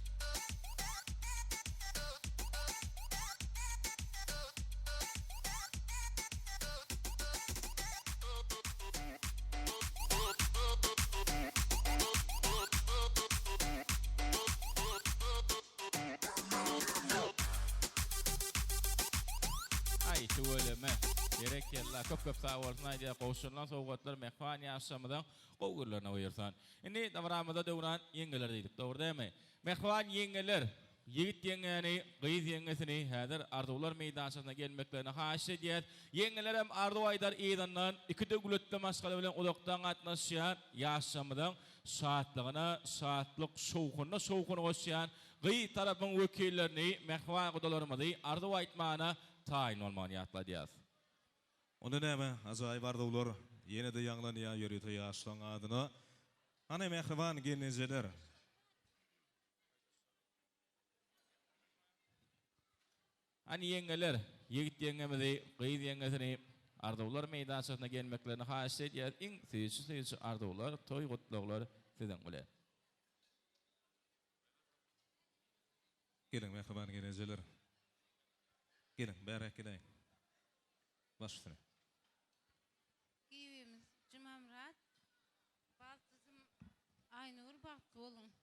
Gerek yerler köp sağ olsun aýdýar goşulan sowgatlar mehman ýaşamydan gowgurlaryna goýarsan. Indi dowramyzda döwran ýeňeler diýdik, dogry däme? Mehman ýeňeler, ýigit ýeňeni, gyz ýeňesini häzir arzular meýdançyna gelmeklerini haýyş edýär. Ýeňeler hem arzu aýdar ýydandan iki döwletli maşgala bilen ulukdan gatnaşýan ýaşamydan şatlygyna, şatlyk şowguny goşýan, Gıy tarapın wekillerini mehvan gudalarymyzy ardy aýtmana taýin bolmagy ýatladýar. Onda näme ajaýyp ardawlar ýene-de ýaňlanýar ýörüýte ýaşlaň adyna. Ana mehriban gelinjeler. Ani ýeňeler, ýigit ýeňemizi, gyýy ýeňesini ardawlar meýdançyna gelmeklerini haýyş edýär. Iň süýçü ardawlar, toý gutluklar sizden bilen. Gelin mehriban gelinjeler. Gelin bärak gelin. Başsyny. Giyimiz Cumamrat. Baltızım Aynur baktı olun.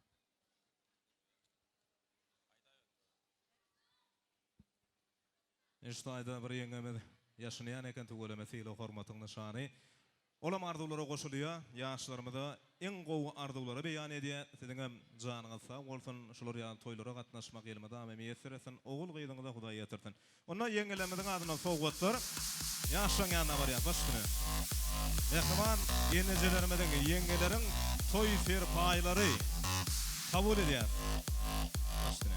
İşte ayda bir ýeňemiz ýaşaýan eken töwelemesiyle hormatyň nyşany. Olam ardawlara goşulýar, ýaşlarymyza iň gowy ardawlara beýan edýär. Siziň janyňyz sag bolsun, şular ýaly toýlara gatnaşmak elime daam etmeýärsin, ogul gyýdyňyza Hudaý ýetirsin. Onda ýeňelemizin adyna sowgatlar ýaşaýanna barýar başgyny. Mehriban ýeňelerimiziň ýeňeleriň toý serpaýlary kabul edýär. Başgyny.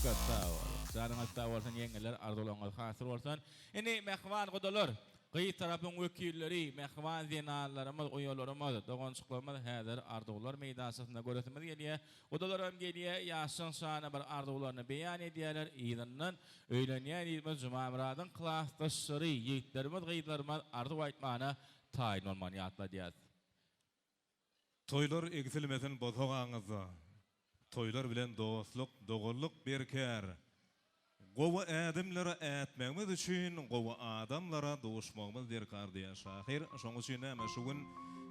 Köp sağ ol. Janyňyz sağ bolsun, ýeňeler ardulaňyz hasyr bolsun. Indi mehman gudalar, gyý tarapyň wekilleri, mehman zenallarymyz, oýalarymyz, dogançyklarymyz häzir ardawlar meýdançyna göretimiz gelýär. Gudalar hem gelýär, ýaşyň şany bir ardawlaryny beýan edýärler. Ýygynyň öýlenýän ýymy Jumamradyň klasdaşlary, ýigitlerimiz, gyýlarymyz ardaw aýtmana taýin bolmagy ýatladýar. Toylar egzilmesin bozhogaňyza. Toylar bilen dostluk, dogurluk berker. Gowa adamlara ätmegimiz üçin gowa adamlara dowuşmagymyz derkar diýen şahyr. Şoň üçin näme şugun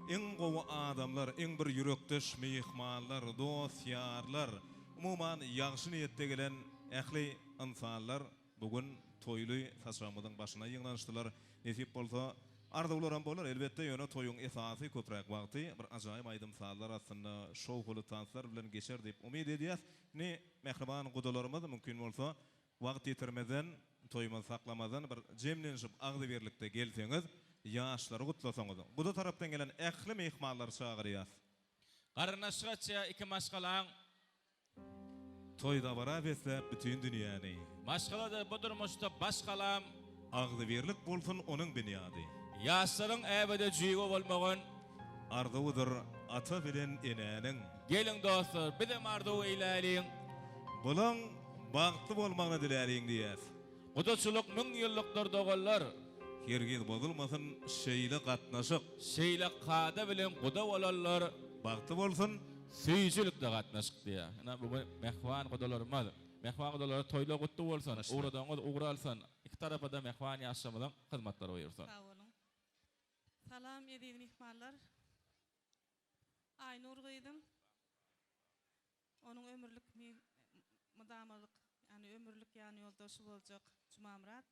iň gowa adamlar, iň bir yürekdeş mehmanlar, dost, ýarlar, umuman ýagşy niýetde gelen ähli insanlar bugun toyly taşramyzyň başyna ýygnanyşdylar. Nesip bolsa ardawlaram bolar, elbetde ýöne toýuň esasy köpräk wagty bir ajaýyp aýdym sallar aslında şowhulu tanslar bilen geçer diýip umyd edýäs. Ne mehriban gudalarymyz mümkin bolsa wagt ýetirmeden, toýumy saklamadan bir jemlenşip agdy berlikde gelseňiz, ýaşlary gutlasaňyz. Buda tarapdan gelen ähli mehmanlar çagyrýar. Garnaşgaça iki maşgalaň Toyda bara beslep bütün dünýäni. maşgalada budurmuşda başgalam Agdy berlik bolsun onuň bünyady. ýaşlaryň äbede jüýge bolmagan Ardawdyr ata bilen enäniň. gelin dostlar, bizim ardaw eýläliň. Bulan bagtly bolmagyny diläriň diýär. Gudaçylyk 1000 ýyllyktır dogallar. Hergiz bozulmasyn şeýle gatnaşyk. Şeýle qada bilen guda bolallar. Bagtly bolsun Süýçilikde gatnaşyk diýär. Ana bu mehman gudalarymyz. Mehman gudalary toýla gutly bolsun, ugradaňyz ugralsyn. İki tarapda mehman ýaşamyzyň hyzmatlary buyursun. Sağ olun. Salam edin mihmanlar. Aynur gyýdym. Onuň ömürlük mudamalyk, yani ömürlük ýany ýoldaşy boljak Jumamrat.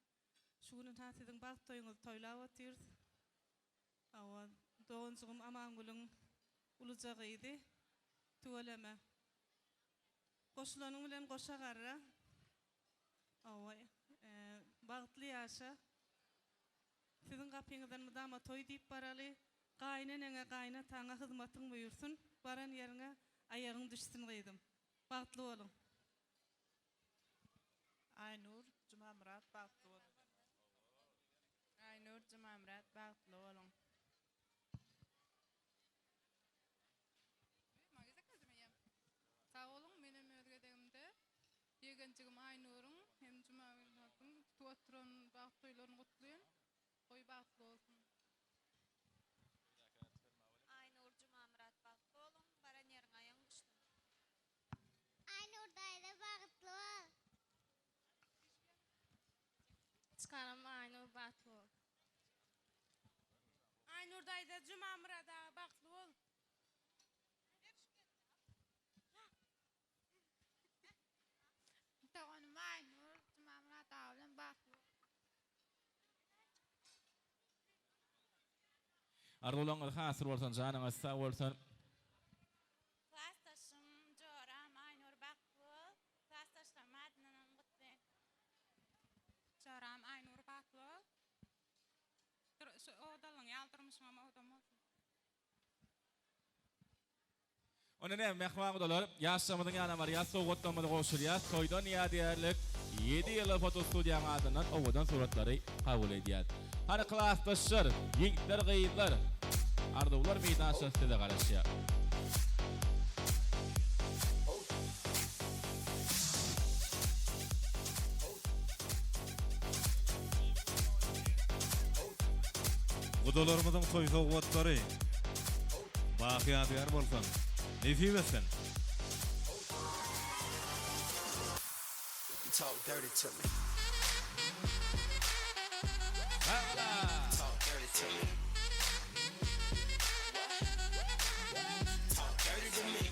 Şu günü siziň bagt toýuňyzy toýlap otyrys. Awa doňjygym Amangul'yň uluja gyýdy. Töweleme. Goşulanyň bilen goşa garra. Awa bagtly ýaşa. Siziň gapyňyzdan mudama toý diýip baraly. Gaýnanňa gaýnataňa hyzmatyň buyursun. Baran ýeriňe aýagyň düşsin gyýdym. Bagtly bolun. Aynur Jumamrat bagtly bolun. Aynur Jumamrat bagtly bolun. Sağ olun, menem özgedegimde ýegençigim Aynuryň hem Jumamratyň tuwatran bagt toýlaryny gutlaýan. Toy bagtly bolsun. Aynur Jumamrat bagtly bolun, baran ýeriň aýagyň düşsin. Aynur daýda bagtly bol. Çıkaram Aynur bagtly bol. Aynur daýda Jumamrada bagtly bol. Tawanım Aynur Jumamrat bilen bagtly bol. Ardulanlar hasır bolsan janyňa sag bolsan. Klastaşım Joram Aynur Baklı. Klastaşım Adnan Gutlu. Joram Aynur Baklı. O dalın yaldırmışım ama o da olsun. Ona ne mehman odalar, yaşamydyň ýana bar, ýa sowgatlamady goşulýar, toýdan ýa-diýerlik 7 ýyl fotostudiýa adından owadan suratlary kabul edýär. Hany klassdaşlar, ýigitler, gyýytlar, ardawlar meýdan şahsede garaşýar. Gudalarymyzyň toý sowgatlary bakyýar bolsun. Nefibesen. Talk dirty to me. Talk dirty to me. Talk dirty to me.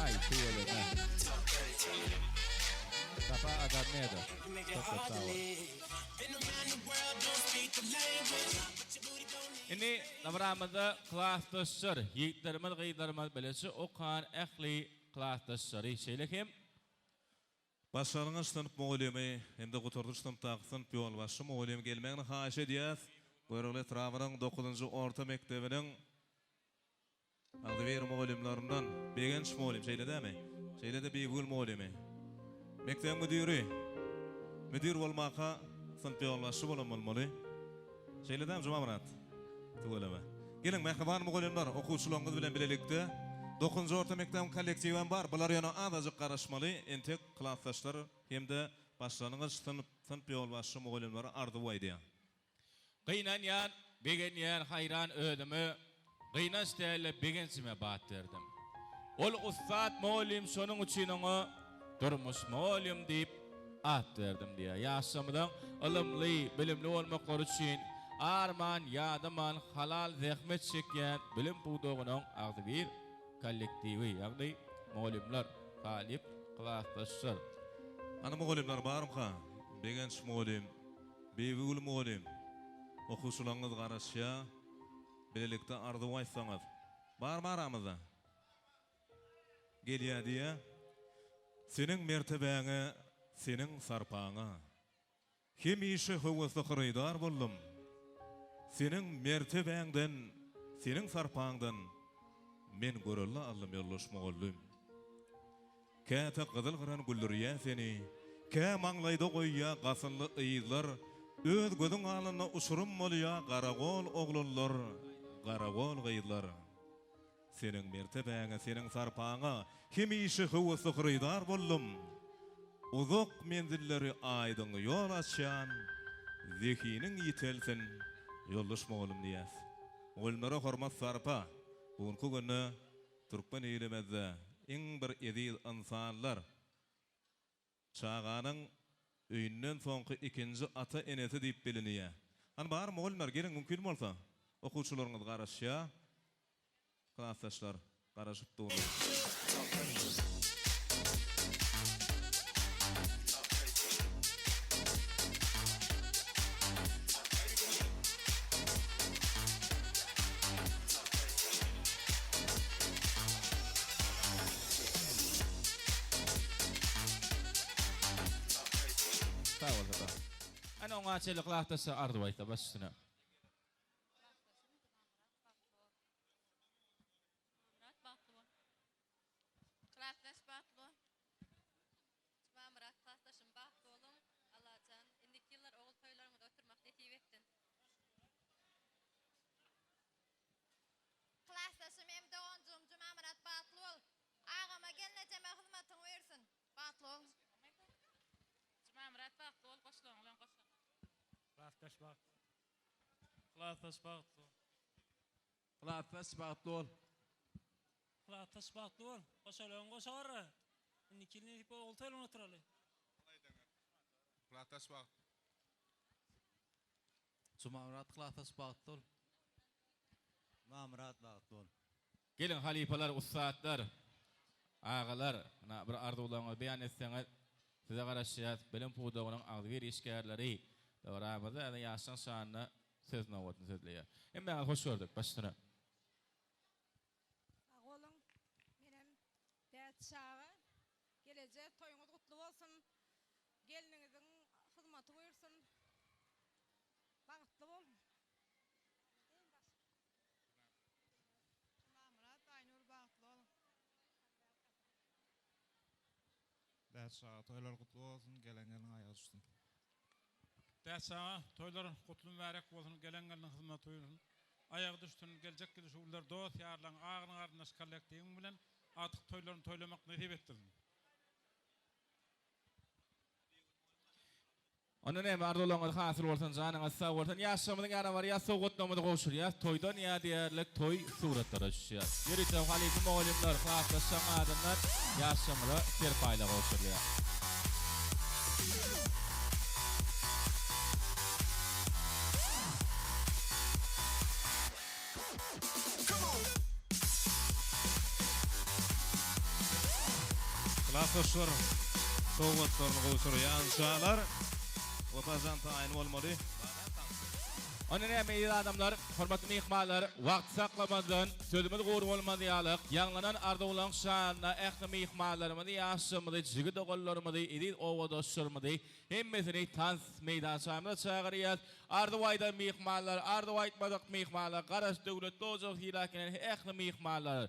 Ay, tüýele. Talk dirty to me. Tapa adam näde? Make it hard to live. Been around the world, don't speak the language. But your booty don't need. Inni nabramada klassdaşlar, ýigitlerimiz, gyýytlarymyz bilesi okan ähli klassdaşlary şeýlekem. Başlaryňyz sınıp muallimi, hemde guturduş sınıpdaky sınıp ýolbaşçy muallim gelmegini haýyş edýäs. Görüli Trawynyň 9-njy orta mektebiniň agdywer muallimlerinden begenç muallim şeýledämi? Şeýlede beýgül muallimi. Mektep müdiri. Müdir bolmaka sınıp ýolbaşçy bolanmaly. Şeýledämi Juma Murat? Tügeleme. Gelin mehriban muallimler okuwçylaryňyz bilen bilelikde 9-njy orta mektebiň kollektiwem bar. Bular ýana adaja garaşmaly. Entek klassdaşlar hemde başlanyňyz sınıp ýolbaşçy muallimleri ardy boýdýar. Gynan ýan, begen ýan hayran ödümi, gynan stelle begensime bat berdim. Ol ustad muallim şonuň üçin oňa durmuş muallim diýip at berdim diýär. Ýaşamydan ilmli, bilimli bolmaklary üçin arman, ýadyman, halal zähmet çekýän bilim budagynyň agdy bir kollektiwi, ýagny muallimler, talip, klassdaşlar. Ana muallimler barmka? Begenç muallim, beýgül muallim. Okuwçylaryňyz garaşýa, bilelikde ardy boýsaňyz. Barmy aramyzda? Gelýär diýe. Seniň mertebeňe, seniň sarpaňa. Kim işi howasy gyraýdar boldum. Seniň mertebeňden, seniň sarpaňdan men görelli allym ýollaşmagalym. Käte gyzyl gyran güldürýär seni. Kä maňlaýda goýýa gasynly ýyzlar, öz gözüň alyna usurum bolýar garagol oglanlar, garagol gyýyzlar. Seniň mertebeňe, seniň sarpaňa kim işi howasy gyraýdar boldum. Uzak menzilleri aýdyň ýol açýan, zekiniň ýitelsin ýollaşmagalym diýär. Olmara hormat sarpa. Bugunky günü Türkmen elimizde iň bir edil insanlar çağanyň öýünden soňky ikinji ata enesi diýip bilinýär. Ana bar muallimler gelin mümkin bolsa okuwçylaryňyz garaşýa, klassdaşlar garaşyp durýar. Ana oňa çelik klassdaşlar ardy boýta başsyna. Klastaş Baklı. Juma Murat klastaşım Baklı olun. Alacan. Indiki ýyllar ogul toýlarymyzda oturmak netip etdim. Klastaşym hem doňjum Juma Murat Baklı ol. Agama gelneçeme hyzmatyň bersin. Baklı ol. Juma Murat Baklı ol. Goşlaň bilen goşlaň. Klastaş Baklı. Klastaş Baklı. Klassdaş bagtly ol. Klastaş Baklı ol. Goşalaň goşara. Indikini ýyp ogul toýlaryna oturaly. Klastaş Baklı. Juma Murat klastaş Baklı ol. Juma Murat Baklı ol. Gelin halipalar, ustadlar, ağalar, bir arduwlaryňy beýan etseňiz, size garaşýar bilim pudagynyň agdy bir işgärleri, döwramyzda ýaşaň şanyny Söz nawatyn sözleýär. Hem hoş gördük başlana. Oğlum, menen dät şaga gelece toyuňyz gutly bolsun. Geliniňiziň hyzmaty buyursun. Bagtly bol. Mamrat Aynur bagtly ol. Däşa toylar gutly bolsun, gelen-gelen ayağa düşsün. Däşa toylar gutly bärek bolsun, gelen-gelen hyzmat buyursun. Ayağa düştün, gelecek gidi şuullar dost ýarlaň agyny arnaş kollektiwiň bilen atyk toylaryny toylamak nasip etdirdim. Onu ne mardolaňyz hasyl bolsan, janyňyz sag bolsan, ýaşamyň ýara bar, ýa sowgatnamyny goşur, ýa toýdan ýa diýerlik toy suratlara düşýär. Ýerite haliýy moýlymlar, hatda adamlar ýaşamyna terpaýla goşurýar. Klaslaşlar, sowgatlaryny goşurýan şalar Wapazan taýin bolmady. Onu näme adamlar, hormatly mehmanlar, wagt saklamadan, sözümiz gowy bolmadyýalyk, ýanglanan arda bolan şanna ähli mehmanlarymyzy, ýaşamyzy, jigit ogallarymyzy, edil owadoşlarymyzy, hemmesini tans meýdançamyna çagyrýar. Arda waýda mehmanlar, arda waýtmadyk mehmanlar, garaş döwlet dozak hilakinen ähli mehmanlar.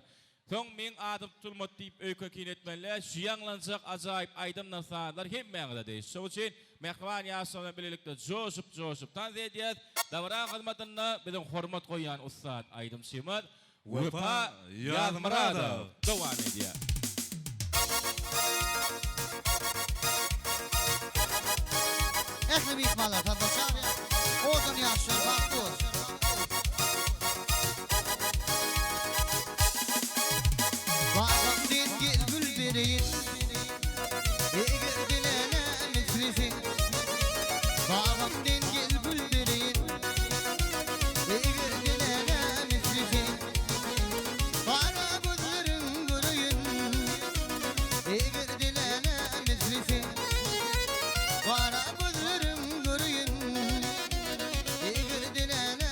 Soň men adım tutulmat diýip öýke kinetmenler, şu ýanglanjak ajaýyp aýdym nasalar hemmeňde diýip. Şol üçin mehman ýaşamyň bilelikde joşup tan edýär. Dawra hyzmatyna biziň hormat goýan ustad Aýdym Şemat, Wepa Ýazmyradow dowam edýär. Ähli mehmanlar, tadlaşar. Ozun ýaşlar, bagtly bolsun. Bağım dengel gülbereyin Eger dilene mislisin Bağım dengel gülbereyin Eger dilene mislisin Kara gözlerin göreyim Eger dilene mislisin Kara gözlerin göreyim Eger dilene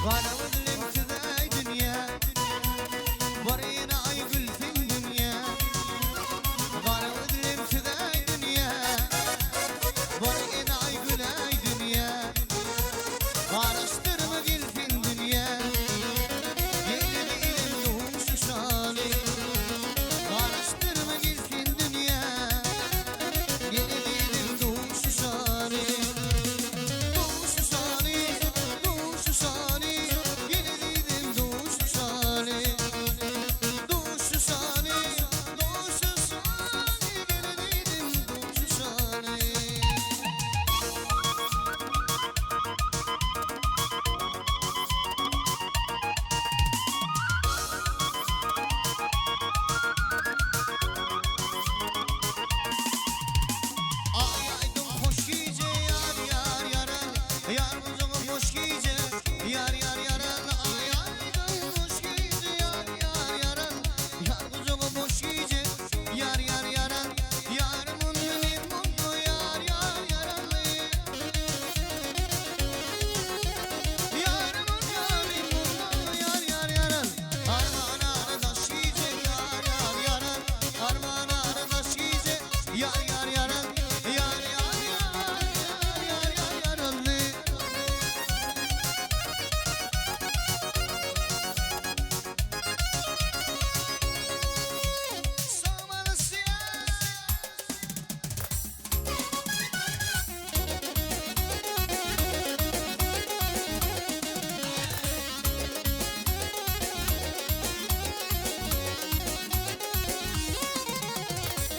Bana ödülüm tüday dünya Var yine ay gülfin dünya Bana ödülüm tüday dünya Var yine ay gülay dünya Araştırma gülfin dünya Yeni ilim doğmuş şali Araştırma gülfin dünya Yeni ilim doğmuş şali Doğmuş şali Doğmuş şali Yeni ilim doğmuş şali Doğmuş şali Doğmuş şali Yeni ilim doğmuş şali Ay aydım hoş giyce yar yar yaran Yar buzuğum hoş giyce yar yar yaran Ay aydım hoş giyce yar yar yaran Yar buzuğum hoş giyce yar yar yaran Yarımın benim mutlu yar yar yaran Yarımın yarim mutlu yar yar yaran Armağan arkadaş giyce yar yar yaran Armağan arkadaş giyce yar yar yaran Yar yar yar yar yar yaran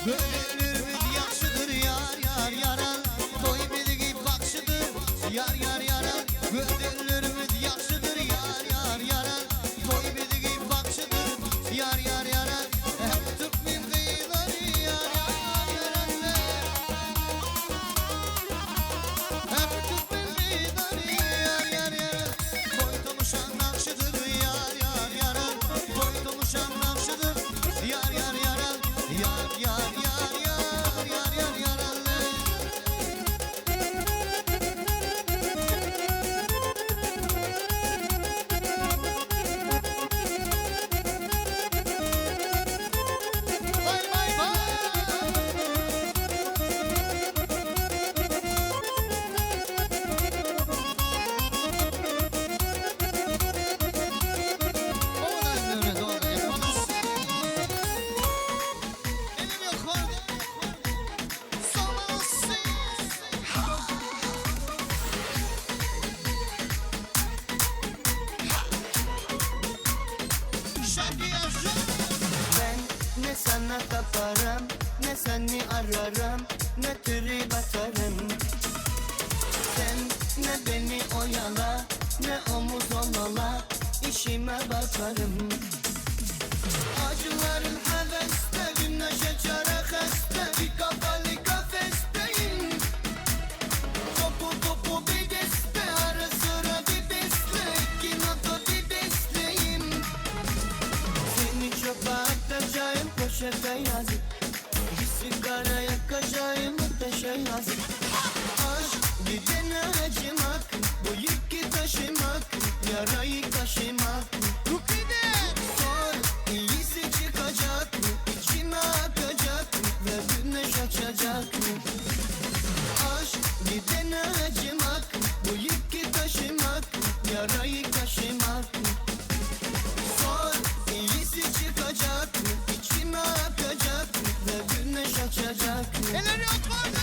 Böylelerimiz yaxşıdır yar yar yaran Toy bilgi bakşıdır yar yar yaran Böylelerimiz yaxşıdır yar yar yaran Toy bilgi bakşıdır yar yar yaran Hep Türk milletleri yar yar yaran Hep Türk milletleri yar yar yaran Toy tomuşan nakşıdır yar yar yaran Toy tomuşan nakşıdır yar yar yaran Yar yar yar yar yar yar yaran Vay vay Ben ne sana taparım ne seni ararım ne trip atarım Sen ne beni oyala ne omuz olala işime bakarım Acılarım heveste güneşe çare heste bir kafalı kafesteyim Topu topu bir deste ara sıra bir beste iki nota bir besteyim Seni çöpe atacağım poşete yazıp Bir sigara yakacağım ateşe yazıp Aşk gidene acımak Bu yükü taşımak Yarayı taşımak Sor iyisi çıkacak mı İçime akacak mı Ve güneş açacak mı Aşk gidene acımak Bu yükü taşımak Yarayı taşımak Sor iyisi çıkacak mı İçime akacak mı Ve güneş açacak mı Elleri atmadı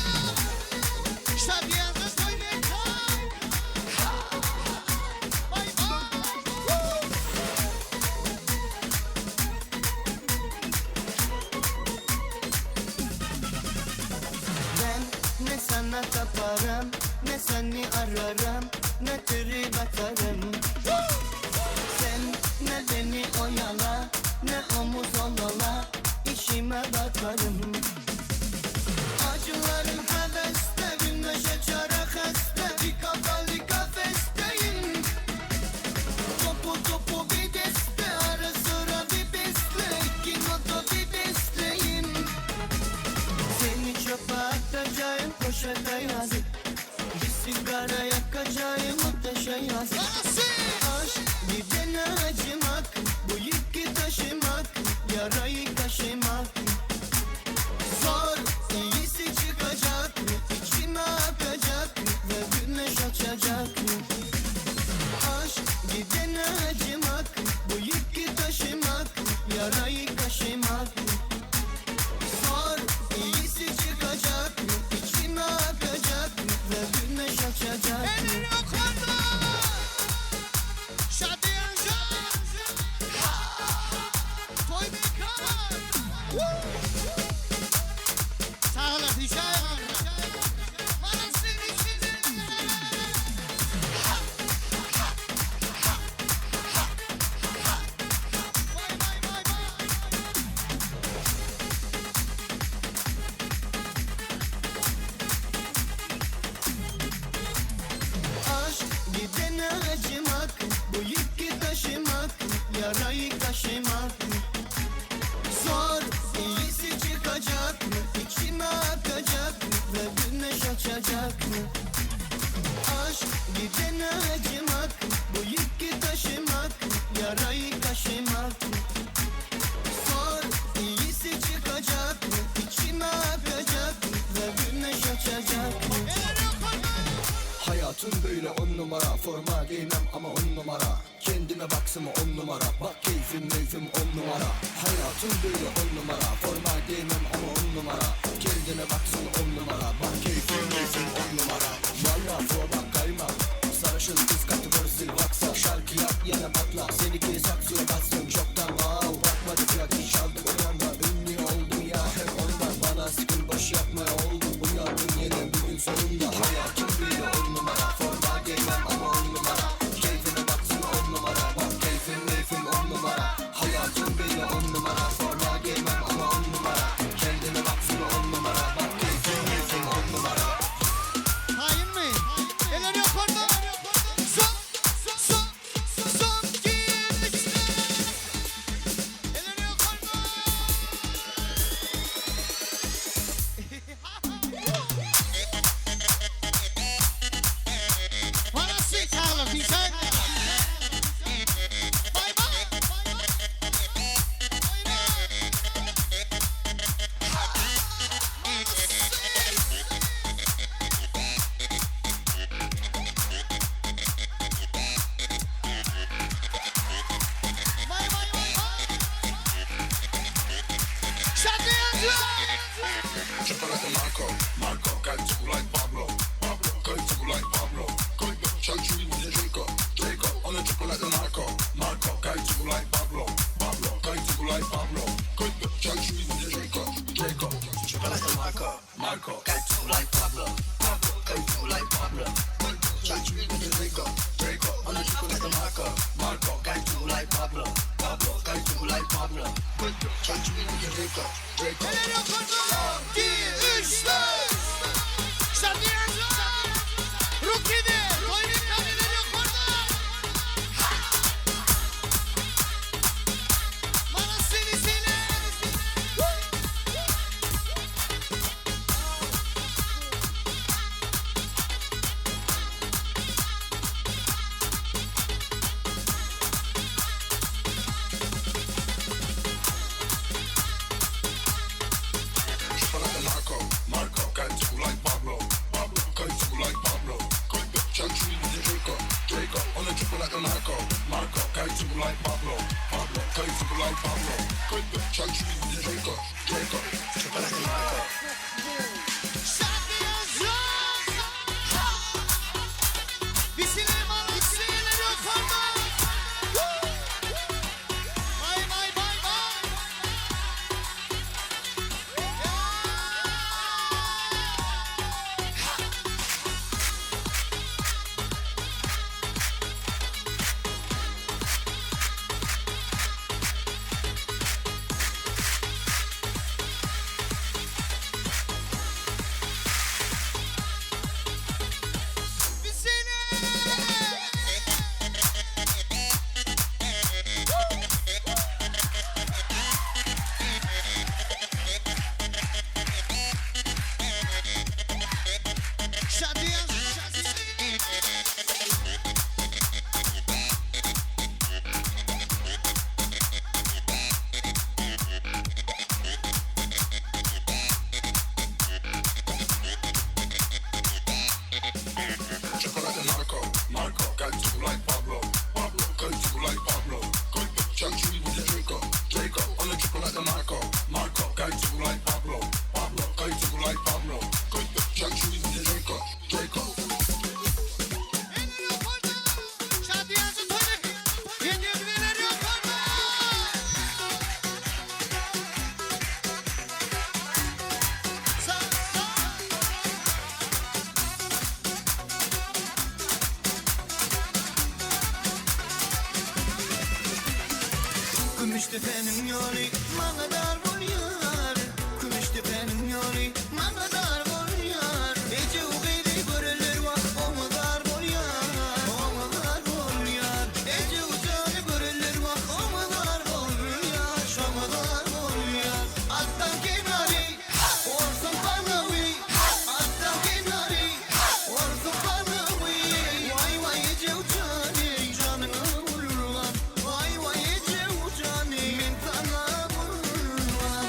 Şadiyanda koy bekar Vay vay Ben ne sana taparım Ne seni ararım Ne trip atarım Sen ne beni oyala Ne omuz olala işime bakarım Acılarım heveste güneşe çare heste Bir kafalı kafesteyim Topu topu bir deste ara sıra bir besle iki nota bir besteyim Seni çöpe atacağım poşete yazıp Bir sigara yakacağım ateşe yazıp Aşk taşımak mı? Zor, iyisi çıkacak mı? İçime akacak mı? Ve güneş açacak mı? Aşk gidene acımak mı? Bu yükü taşımak mı? Yarayı kaşımak mı? Zor, iyisi çıkacak mı? İçime akacak mı? Ve güneş açacak mı? Aşk gidene acımak mı? Bu yükü taşımak mı? Yarayı kaşımak mı? Zor, iyisi çıkacak mı? İçime akacak mı? Ve güneş açacak mı? Aşk gidene acımak mı? Bu yükü taşımak mı? Yarayı kaşımak mı? Zor, iyisi çıkacak mı? İçime akacak mı? Ve güneş açacak mı? Hayatım böyle 10 numara. Forma giymem ama 10 numara. Kendime baksıma 10 numara. Bak keyfim 10 numara. Hayatım böyle 10 numara. Forma giymem ama 10 numara. Kendine baksıma 10 numara. Bak keyfim 10 numara. Valla forma kaymak. Sarışın kız kategori zil baksa. Şarkı yap yana patla. Seninki saksıya batsın çoktan. Wow bakmadı plak çaldı uyanda. Ünlü oldun ya hep ondan. Bana sıkıl baş yapma oldu. Uyandım yine bugün sonunda. Hayatım böyle 10 numara. Forma giymem ama 10 numara. Keyfine baksın 10 numara. Bak keyfim 10 numara. Hayatım böyle 10 numara. Forma giymem ama 10 numara. Kendine baksın 10 numara. Bak keyfim 10 numara. Hain mi? Eller yukarıda. Son giymişler. Eller yukarıda. Wanna see Carla, Peter? Bye bye. Chocolate Marco, Marco, got you like Pablo, Pablo, got you like Pablo. Good, charge you with the Draco, Draco, on the chocolate Marco, Marco, got you like Pablo, Pablo, got you like Pablo. Good, charge you with the Draco, Draco, chocolate Marco, Marco, got you like Pablo, Pablo, got you like Pablo. Good, charge you with the Draco, Draco, on the chocolate Marco, Marco, got you like Pablo, Pablo, got you like Pablo. Good, charge you with the Draco, Draco. Chocolate Marco, Marco. Kümüştepe'nin yolu bana dar oluyor. Kümüştepe'nin yolu bana dar oluyor. Ece uğaydı görülür vah ona dar oluyor. Ona dar oluyor. Ece uçanı görülür vah ona dar oluyor. Şoma dar oluyor. Alttan kenarı olsun bana uy. Alttan kenarı olsun bana uy. Vay vay Ece uçanı canını vururlar. Vay vay Ece uçanı min sana vururlar.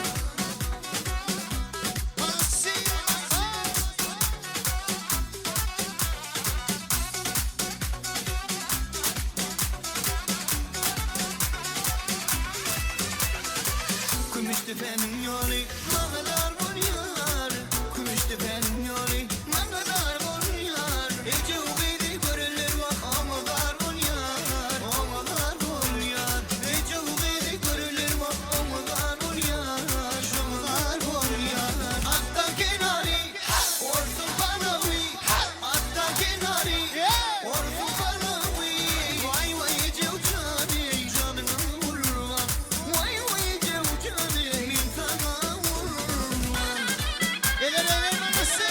Kümüştepe'nin yolu bana dar oluyor. Kümüştepe'nin yolu bana dar oluyor. Ece uğaydı görülür vah ama dar oluyor. Ama dar oluyor. Ece uğaydı görülür vah ama dar oluyor. Şoma dar oluyor. Alttan kenarı olsun bana uy. Alttan kenarı olsun bana uy. Vay vay Ece uçanı canını vururlar. Vay vay Ece uçanı min sana vururlar. Eller eller manası.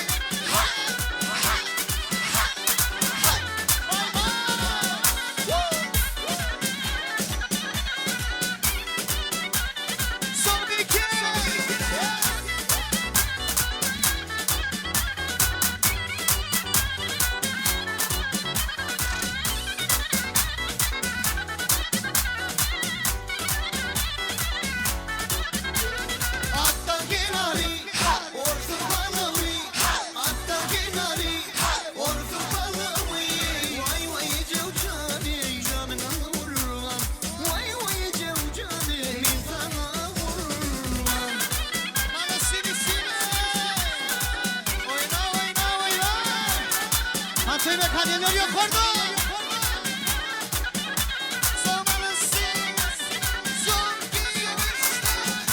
Son bir iki. Alttan kenarı olsun bana uy. Alttan kenarı olsun bana uy. Vay vay Ece uçanı canını vururlar. Vay vay Ece uçanı min sana vururlar. Bana seni seni. Oyna oyna oyna. Hatay ve kadeler yok orada. Zamanısı son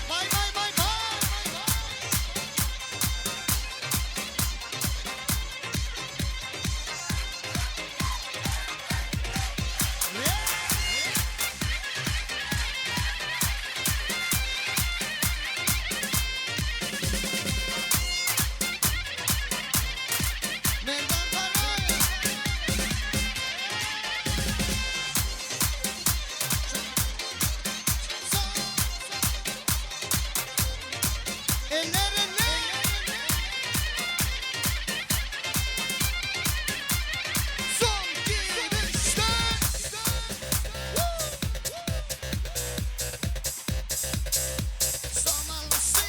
Bye bye bye bye. Merdan Parayı. Eller eller. Son girişler. Zamanlısı.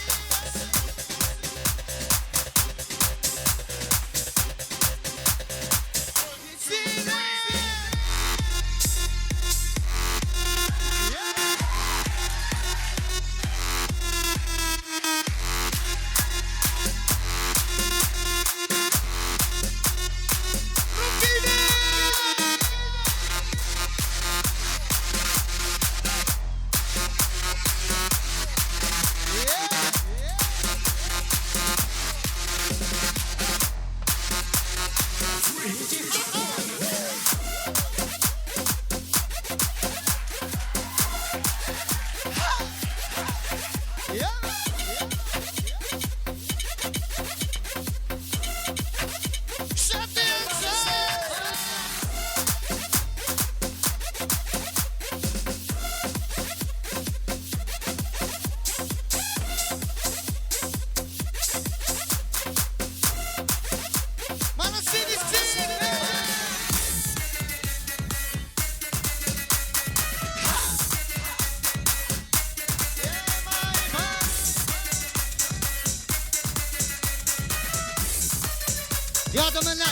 Yardımın lan.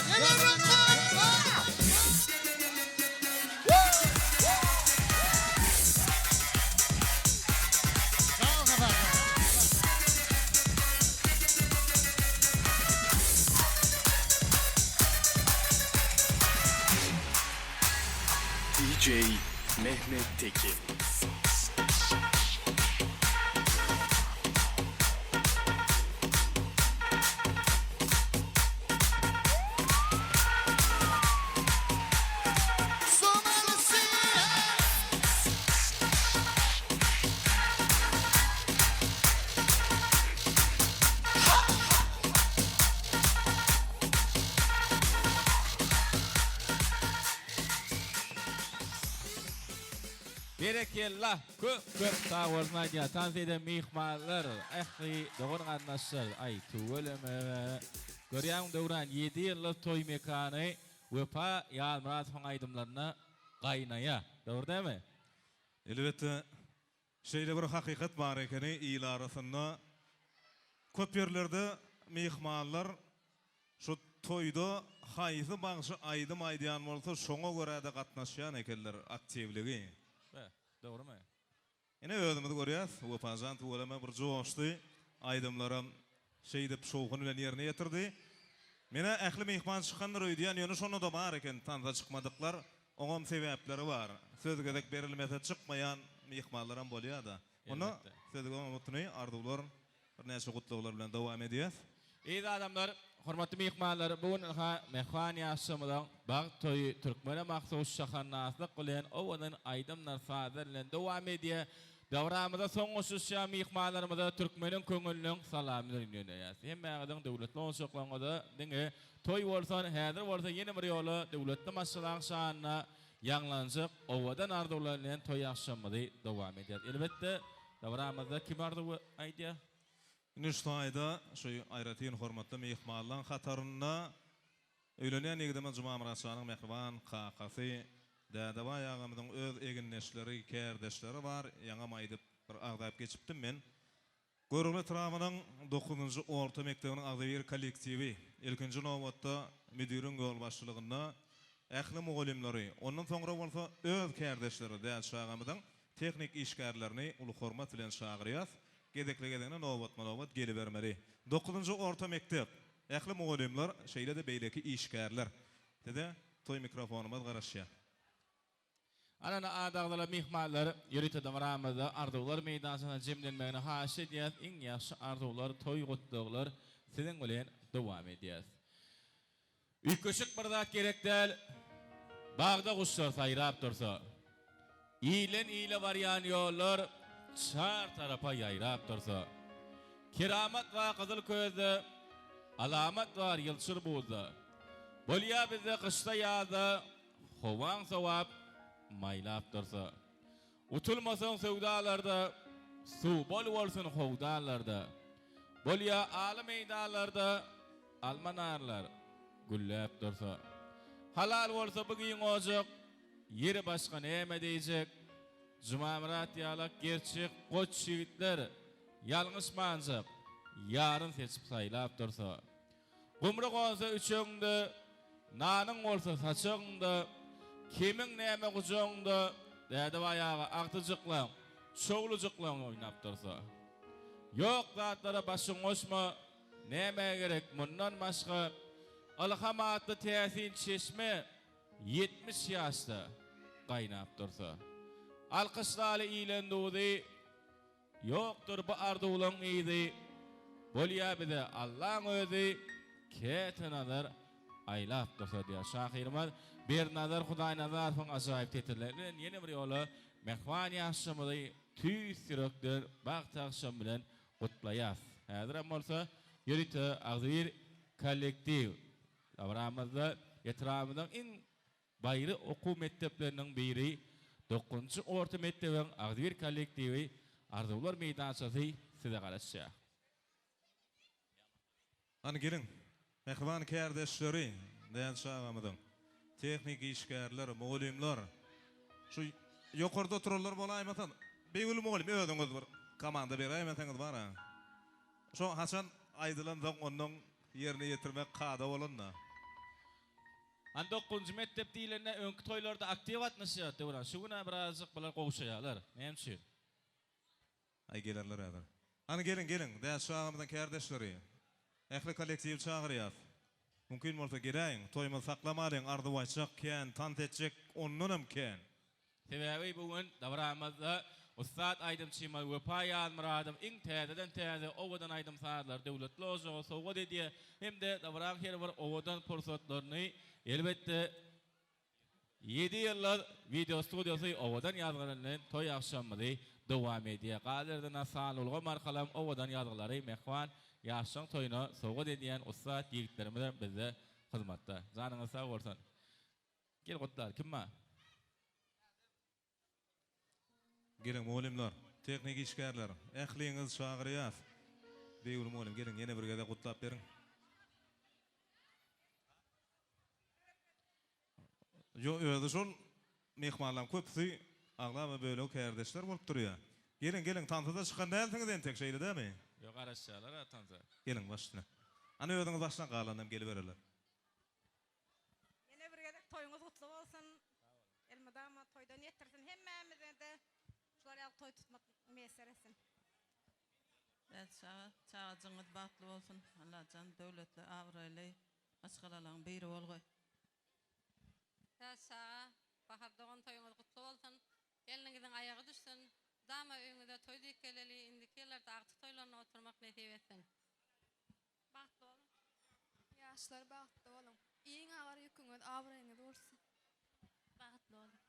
Sağ ol kafa. DJ Mehmet Tekin. Berekellah köp sağ olmaydı. Tanzide mihmanlar, ahli doğru anlaşır. Ay tuğuleme. Görüyen döwran 7 yıllık toy mekanı Wepa Yalmaz aydımlarına qaynaya. Doğru değil mi? Elbette şeyde bir hakikat var ekeni il arasında köp yerlerde mihmanlar şu toyda hayızı bağışı aydım aydayan bolsa şoňa göre de gatnaşýan ekenler aktivligi. Doğru mu? Ene özümüzü görýäs, bu pazan tuğulama bir joşdy, aydımlaram şeydip şoğun bilen yerine getirdi. Mene ähli mehman çykanlar öýdýän ýöne şonu da bar eken, tanza çykmadyklar, oňam sebäpleri bar. Söz gezek berilmese çykmaýan mehmanlaram bolýar da. Onu sözüge unutny, arzuwlar bir näçe gutluklar bilen dowam edýäs. İyi adamlar, hormatly mehmanlar, bugün mehman ýaşamydan bag toy Türkmene mahsus şahannaslyk bilen owadan aydymlar faderlen dowam edýär. Dowramyda soňuşuşa mehmanlarymyza Türkmeniň köňüllüň salamlaryny ýönelýär. Hemmäňiň döwletli onsaklarynda diňe toy bolsa, häzir bolsa ýene bir ýoly döwletli maslahan şanyna ýanglanjak owadan arzuwlar bilen toy ýaşamydy dowam edýär. Elbetde dowramyzda kim arzuw aýdýar? Nüştayda şu ayratin hormatly mehmanlaryň hatarynda öýlenýän egdeme Juma Muratsanyň mehriban kakasy dädeba ýagymyň öz eginneşleri, kärdeşleri var. Ýaňa maýdyp bir agdap geçipdim men. Görüňli Tramanyň 9-njy orta mektebiniň agdaýer kollektiwi ilkinji nowatda müdiriň gol başçylygynda ähli mugallimleri, ondan soňra bolsa öz kärdeşleri däl şagamyň teknik işgärlerini uly hormat bilen şagyrýar. Gedeklegedene nowbat gelip bermeli. 9-njy orta mektep ähli mugallimler şeýle de beýleki işgärler. Dede toy mikrofonumuz garaşýar. Anana adaglar mehmanlar ýörüte dowramyzda arzuwlar meýdansyna jemlenmegine haşy edýär. Iň ýaşy arzuwlar, toy gutluklar siziň bilen dowam edýär. Üýköşük bir zat gerekdäl. Bagda guşlar saýrap dursa. Ýyle barýan ýollar çar tarafa yayrap dursa. Keramat va qızıl közde, alamat var yılçır bulda. Bolya bize kışta yağda, hovan sovap, maylap dursa. Utulmasın sevdalarda, su bol olsun hovdalarda. Bolya alı meydalarda, almanarlar, güllep dursa. Halal olsa bugün ocak, yeri başka neyme diyecek. Juma Murat ýalak gerçek goç şigitler ýalňyş manjak ýaryn seçip saýlap dursa. Gumruk olsa üçüňde, nanyň bolsa saçyňda, kimiň näme gujaňda, däde bayaga agtyjyklar, şowlujyklar oýnap dursa. Ýok zatlara başyň oşma, näme gerek mundan başga alhamatly täsin çeşme 70 ýaşda gaýnap dursa. Alkışlarla iyilendiği yoktur bu arzuwlaryň iyidi. Bolýar bize Allah'ın özü keten nazar aylap dursa diýär şahyrymyz. Bir nazar Hudaý nazaryň ajaýyp tetirlerinden ýene bir ýoly mehman ýaşamyzy tüýsürekler bagtaşam bilen gutlaýar. Häzir bolsa ýörüte agdyr kollektiv dowramyzda ýetramynyň iň baýry okuw mekteplerining biri 9-njy orta mektebiň agdyr kollektiwi arzuwlar meýdançysy size garaşýar. Ana gelin, mehriban kärdeşleri, däl şagamyň teknik işgärler, mugallimler, şu ýokarda oturarlar bolaýmatan, beýgül mugallim özüňiz bir komanda beräýmetiňiz bar ha. Şo Hasan aýdylan onuň ýerine ýetirmek kada bolanda. An 9-njy mektep diýilende öňkü toýlarda aktiv atnaşýar döwran. Şuguna birazjyk bilen gowuşýarlar. Näme? Ay gelerler häzir. Ana gelin, däl şagamyň kärdeşleri. Ähli kollektiv çagyrýar. Mümkin bolsa gireýin, toýmy saklamalyň, arzuwaçak kän, tant etjek, onunam kän. Sebebi bugün davramızda Ustad Aydın Çimal ve Payan Muradım in täzeden owadan aydym saatlar döwletli ojo sowga dediye hem de davran her bir owadan pursatlaryny elbette 7 yıllar video stüdyosu owadan ýazgylaryny toy akşamyny dowam edýär. Gaderden asan ulga markalam owadan ýazgylary mehman ýaşaň toyuna sowga dediýän ustad ýigitlerimiz bizde hyzmatda. Janyňyz sag bolsun. Gel gotlar kimma? Gelin muallimler, teknik işgärler, ähliňiz şagyrýas. Beýül muallim gelin ýene bir gede gutlap beriň. Jo öýde şol mehmanlar köpsi aglama böyle kardeşler bolup durýar. Gelin tantada çykan däldiňiz entek şeýle dämi? Ýok araşýarlar atanza. Gelin başyna. Ana öýdiňiz başyna galanam gelip bererler. Yine bir gedek toyuňuz gutly bolsun. Elmadama toydan ýetirsin hemmämize de şular ýaly toy tutmak meseresin. Çağıcığınız batlı olsun. Allah can dövletli, avraýly, açgalaryň biri bolgoý. Sağa bahardagan toyuňuz gutly bolsun. Geliniňiziň aýagy düşsün. Dama öňüňizde toy dikeleli indikelerde agty toylaryna oturmak nasip etsin. Bagtly bolun. Ýaşlar bagtly bolun. Iň agar ýüküňiz awraýyňyz bolsun. Bagtly bolun.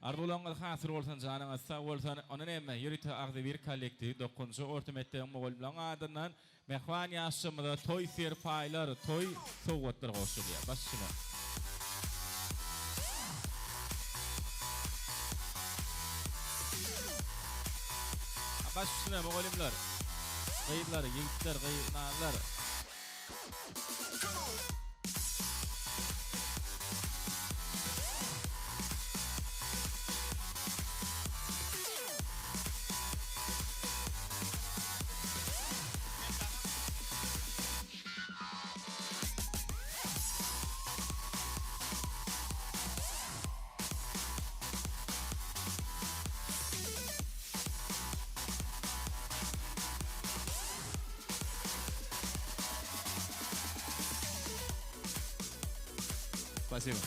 Arzularınız hasır bolsun janyňyz sag bolsun. Ona näme ýürite agdy bir kollektiv 9-njy orta mekdep mugallimlaryň adyndan mehman ýaşamyda toy serpaýlar, toy sowgatlar goşulýar. Başyna. Başyna mugallimler. Gaýylar, ýigitler, gaýynarlar. Спасибо.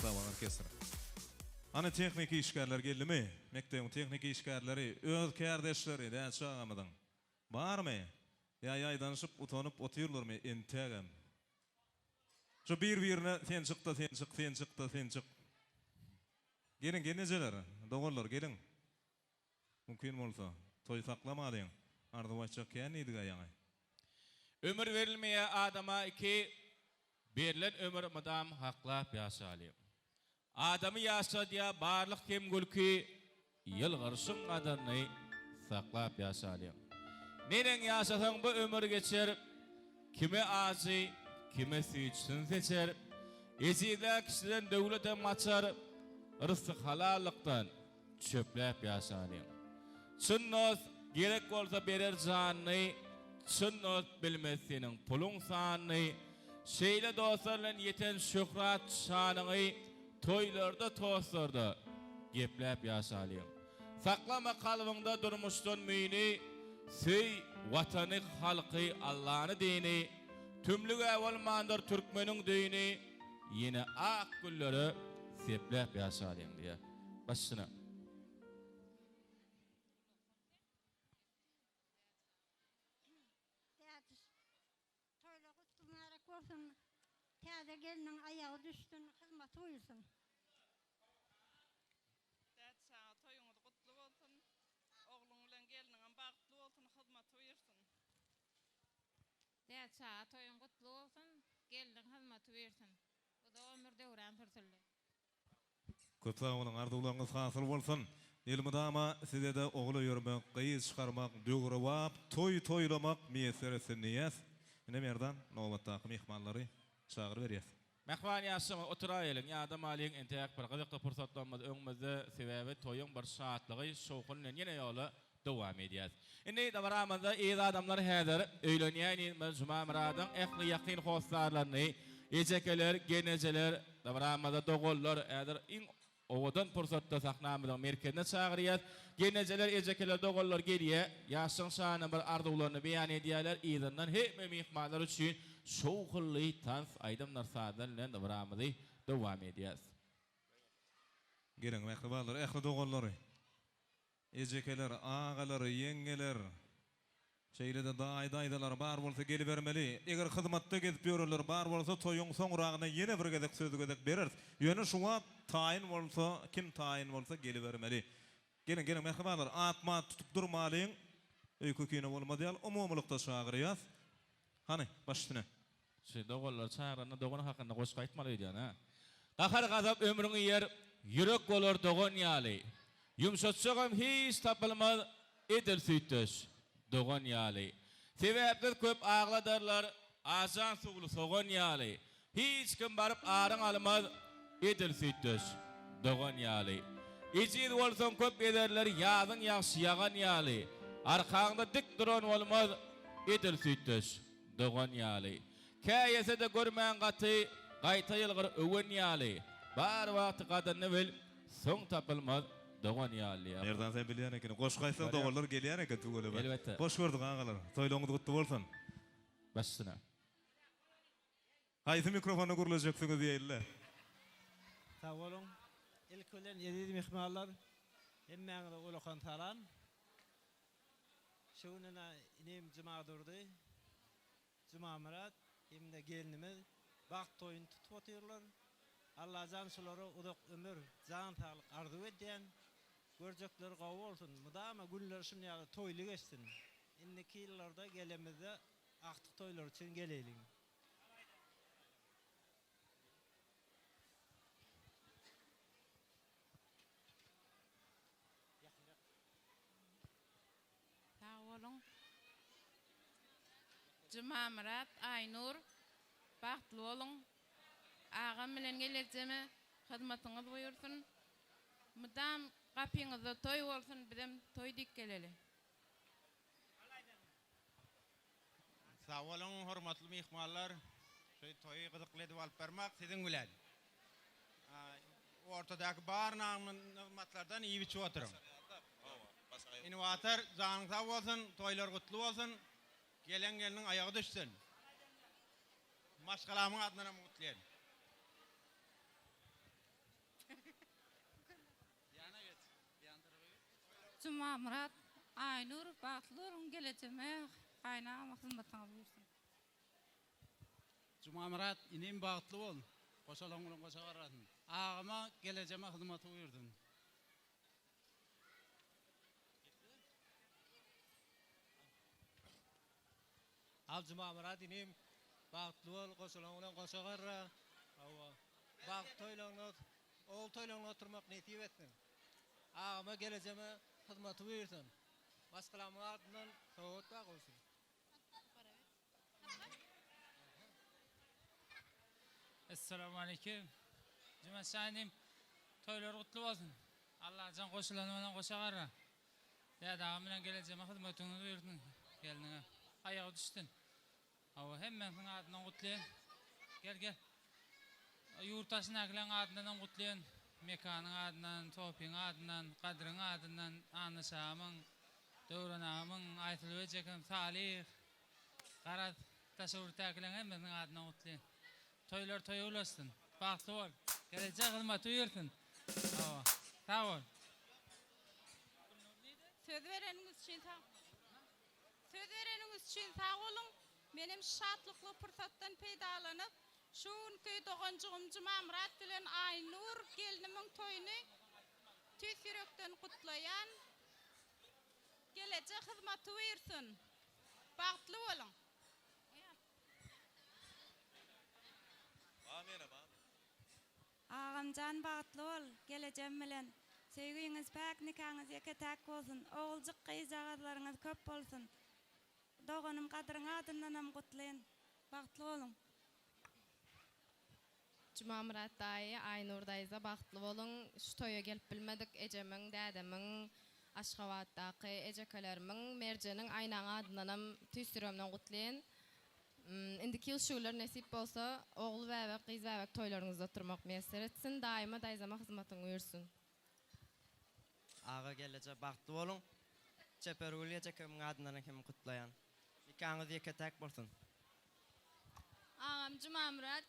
Tamam orkestra. Ana teknik işgärler geldimi? Mekdebiň teknik işgärleri öz kardeşleri dä çağamydan. Barmy? Ýa danışyp utanyp otyrlarmy entegem. Şu bir-birine sen çykdy. Gelin genejeler, dogollar gelin. Mümkin bolsa toy saklamadyň. Ardy başak känidi gaýaňy. Ömür verilmeýe adama iki berilen ömür madam haklap ýaşaly. Adamy ýaşadýa barlyk kemgülki ýylgyrsyn adamy saklap ýaşaly. Neden ýaşasaň bu ömür geçer, kime azy, kime süýçsin seçer. Ezide kişiden döwlete maçar, rızık halallıktan çöplep ýaşaly. Çynnos gerek bolsa berer janyny, çynnos bilmesiniň puluň sanyny, şeýle dostlarla yeten şöhrat şanyny toylarda toslarda geplep ýaşaly. Saklama kalbyňda durmuşdan müýni, söý watany halky Allah'ny dini, tümlük awalmandyr türkmeniň dini, yine ak gülleri seplep ýaşaly diýe. Başyna. Toyla gutlunarak bolsun. Täze geliniň aýagy düşsün, hyzmaty buyursun. Dät sağa toyuňuz gutly bolsun. Ogluň bilen geliniň bagtly bolsun, hyzmaty buyursun. Dät sağa toyuň gutly bolsun. Geliniň hyzmaty buyursun. Bu da ömür döwran pürsüldi. Köp sag bolun, arzuwlaryňyz hasyl bolsun. Elmydama size de ogly ýörmek, gyýyş çykarmak, döwrewap, toýlamak meselesini ýaz. Ine merdan nowatdaky mehmanlary çagyr berýär. Mehman ýaşama oturaýylyň, ýa-da malyň entek bir gyzykly pursatlanmady öňümizde sebäbi toýuň bir şatlygy şowkuny ýene ýoly dowam edýär. Indi dowramyzda eýle adamlar häzir öýlenýän Juma Muradyň ähli ýakyn hostarlaryny, ejekeler, genejeler, dowramyzda dogollar häzir owadan pursatda sahnamyzyň merkezine çagyrýar. Genejeler, ejekeler, dogollar gelýär. Ýaşyň şany bir arzuwlaryny beýan edýärler. Ýa-dan hemme mehmanlar üçin şowkly tans aýdymlar sadan bilen dowramyzy dowam edýär. Gelin mehribalar, ehli dogalları. Ejekeler, ağalar, yengeler. Şeýlede daýdalar bar bolsa gelibermeli. Eger hyzmatda gezip ýörürler bar bolsa toýuň soňragyna ýene bir gezek söz gezek berer. Ýöne şuňa taýin bolsa, kim taýin bolsa gelibermeli. Gelin mehribalar, atma tutup durmalyň. Öýkükine bolmady ýal, umumlykda şagyrýas. Hani, başlyna. Şey dogallar çağırana dogan hakynda goşuk aýtmaly diýen ha. Gahar gazap ömrüňi yer yürek bolar dogan ýaly. Yumşatçagam hiç tapylmaz edil süýtüş. Dogan ýaly. Sebäpler köp ağladarlar, ajan sugly sogan ýaly. Hiç kim baryp araň almaz edil süýtüş. Dogan ýaly. Ejid bolsaň köp ederler, ýazyň ýaşy ýagan ýaly. Arkaňda dik duran bolmaz edil süýtüş. Dogan ýaly. Käýese de görmän gaty, gaýta ýylgyr öwen ýaly. Bar wagt gadyny bil, soň tapylmaz dogan ýaly. Nerden sen bilýän eken? Goşuk aýtsa dogallar gelýän eken tugule. Elbette. Hoş gördük ağalar. Toýlaňyz gutly bolsun. Başsyna. Haýsy mikrofona gurulajaksyňyz diýeler. Sağ olun. İlk ölen yedi mihmallar hemmäňizi ulakan talan. Şuňuna inem juma durdy. Juma Murat hemde gelinimiz bakt toýuny tutup otyrlar. Allah janşulary udak ömür, jan sağlyk arzu edýän görjekler gawy bolsun. Mudama günler şunýaly toýly geçsin. Indiki ýyllarda gelemizde aktyk toýlar üçin geleylik. Sağ olun. Juma Murat, Aynur, bahtly bolun. Ağam bilen gelejeme hyzmatyňyz buyursun. Mudam gapyňyzda toý bolsun, bizem toý dik geleli. Sağ olun, hormatly mihmanlar. Şöý toýy gyzykly edip alyp bermek siziň bilen. Ortadaky bar nagmatlardan iyi biçip oturum. Innovator zanyň sag bolsun, toýlar gutly bolsun. Gelen geliniň ayagy düşsün. Maşgalamyň adynam gutlaýan. Juma Murat, Aynur, bahtly bolun gelejeme gaýnama hyzmatyňyz buyursun. Juma Murat inem bagtly bol. Goşalaň bilen goşa garasyn. Ağama gelejeme hyzmaty buyurdun. Al Juma Murat inem bagtly bol, goşalaň bilen goşa garra. Awa. Bagt toýlaňyz, ol toýlaňyz oturmak netip etdim. Ağama gelejeme hyzmaty buyursun. Başgalamyň adyndan sowat bag bolsun. Assalamu alaikum. Juma şahidim. Toylar gutly bolsun. Allah jan goşulany bilen goşa garra. Däde ağam bilen gelejeme hyzmatyňyzy buyurdun. Geliniňe ayagy düşdün. Awa hemmeňiň adyndan gutlaýan. Gel. Ýurtaşyň aklan adyndan gutlaýan. Mekanyň adyndan, Topyň adyndan, Kadryň adyndan, Anyşamyň, Döwranamyň, aýtylyp ejekem Salih, Garat, taşawurdakylaryň hemmeňiň adyndan gutlaýan. Toylar toy ulaşsın. Bahtly bol. Gelecek hyzmaty buyursun. Awa. Sağ ol. Söz vereniňiz üçin sağ olun. Menim şatlykly pyrsatdan peýdalanyp şuňky doganjygym Juma Murat bilen Aynur gelinimiň toýuny tüs ýürekden gutlaýan. Gelecek hyzmaty buyursun. Bahtly bolun. Ağamcan bahtly bol, gelejem bilen. Sevgiňiz pek, nikaňyz ýeketäk bolsun. Oğuljuk gyýjagalaryňyz köp bolsun. Doganym Kadryň adyndanam gutlaýan. Bahtly bolun. Juma Murat daýy, Aynur daýza bahtly bolun. Şu toýa gelip bilmedik, ejemiň, dädemiň, Aşgabatdaky ejekelerimiň, Merjeniň aýnaň adyndanam tüýsüremden gutlaýan. Indiki ýylşular nesip bolsa, ogul bäbek, gyz bäbek toýlaryňyzda oturmak meýser etsin, daýyma daýzama hyzmatyň buyursun. Ağa gelece bahtly bolun. Çepergül ejekemiň adyndan kim gutlaýan. Nikaňyz ýeketäk bolsun. Ağam Juma Murat,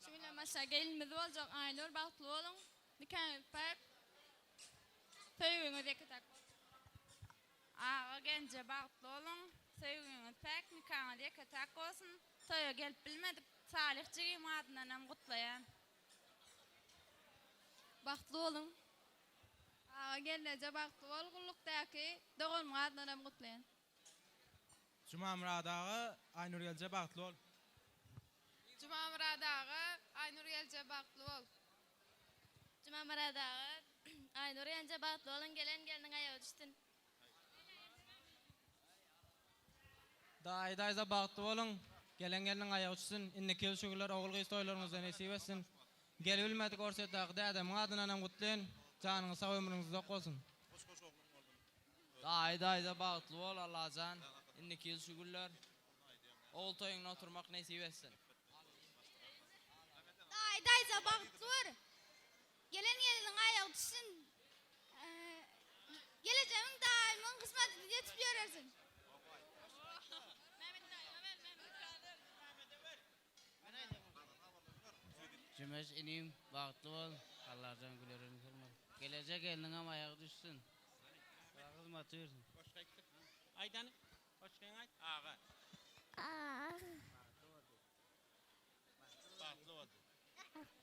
şuňla maşa gelinimiz boljak Aynur bahtly bolun. Nikaňyz pek, Söýgüňiz eketek bolsun. Ağa gence bagtly bolun. Söýgüňiz pek nikaňyz eketek bolsun. Toýa gelip bilmedik. Salih jigim adynam gutlaýan. Bagtly bolun. Ağa gelneje bagtly bol, gullukdaky dogalmy adynam gutlaýan. Cuma muradağı Aynur gelce bagtly bol. Cuma muradağı Aynur gelje bagtly bol. Cuma muradağı Aynur gelje bagtly bolun, geleniň aýagy düşdün. Daýda bagtly bolun. Geleniň aýagy düşsün. Indiki şugullar ogul gyz toýlaryňyzda nesip etsin. Gelip bilmedik orsetdaky dädem adynam gutlaýan. Janyňyz sag ömrüňiz uzak bolsun. Daýda bagtly bol Allahan. Indiki şugullar ogul toýuňa oturmak nesip etsin. Daýda bagtly bol. Geleniň aýagy düşsün. Geleceğimin daimon kısmetini yetip görersin. Cümeş inim bagtly bol. Allahdan gülerini görmek. Gelecek eliňe aýagy düşsün. Hizmet ýersin. Aydan, hoşgeň aýt. Ağa. Bagtly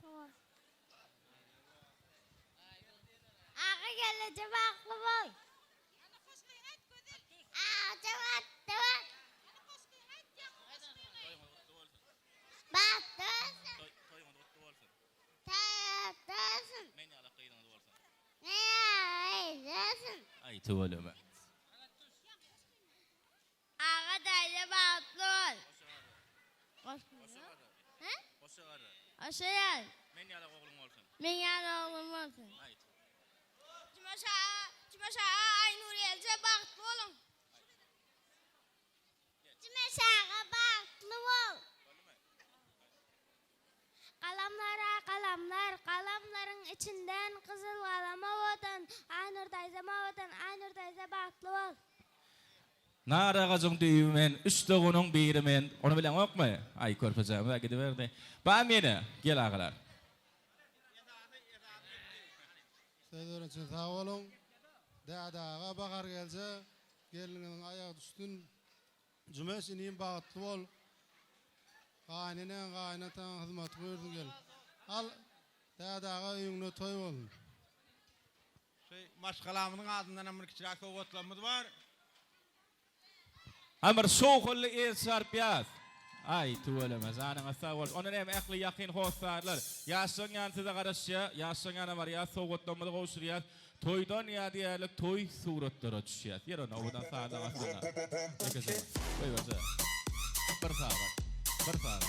bol. Ağa gelece bagtly bol. Cevap. Ay tuvalama. Ağa daýda bagtly bol. Aşaýar. Men ýala ogluň bolsun. Men ýala ogluň bolsun. Aýt. Cümeşa Aynur gelje bagtly bolun. Cümeşaga bagtly bol. Kalamlaryň içinden kızıl galama botan, Aynur daýza botan, Aynur daýza bagtly bol. Nara gazıň düýmen, üçde gonuň biri men. Onu bilen okma. Ay körpejäm we gidiberdi. Ba meni, gel agalar. Söýdürin üçin sag bolun. Dädaga bagar gelse, geliniň aýagy düşdün. Cümeş inim bagtly bol. Gaýnynyň gaýnataň hyzmat gördün gel. Al dädaga öýüňne toý bolun. Maşgalamynyň adyndan bir kiçik oglamy bar. Amr şoğully sarpýas. Ay tuvalama zanyňa sag bol. Onu hem ähli ýakyn hostarlar. Ýaşyň ýantyda garaşýa, ýaşyň ýana bar ýa soğutlamy goşurýar. Toýdan ýa diýerlik toý suratlara düşýär. Ýer onu owadan saada aslında. Ekese. Beýbasa. Bir saat. Bir saat.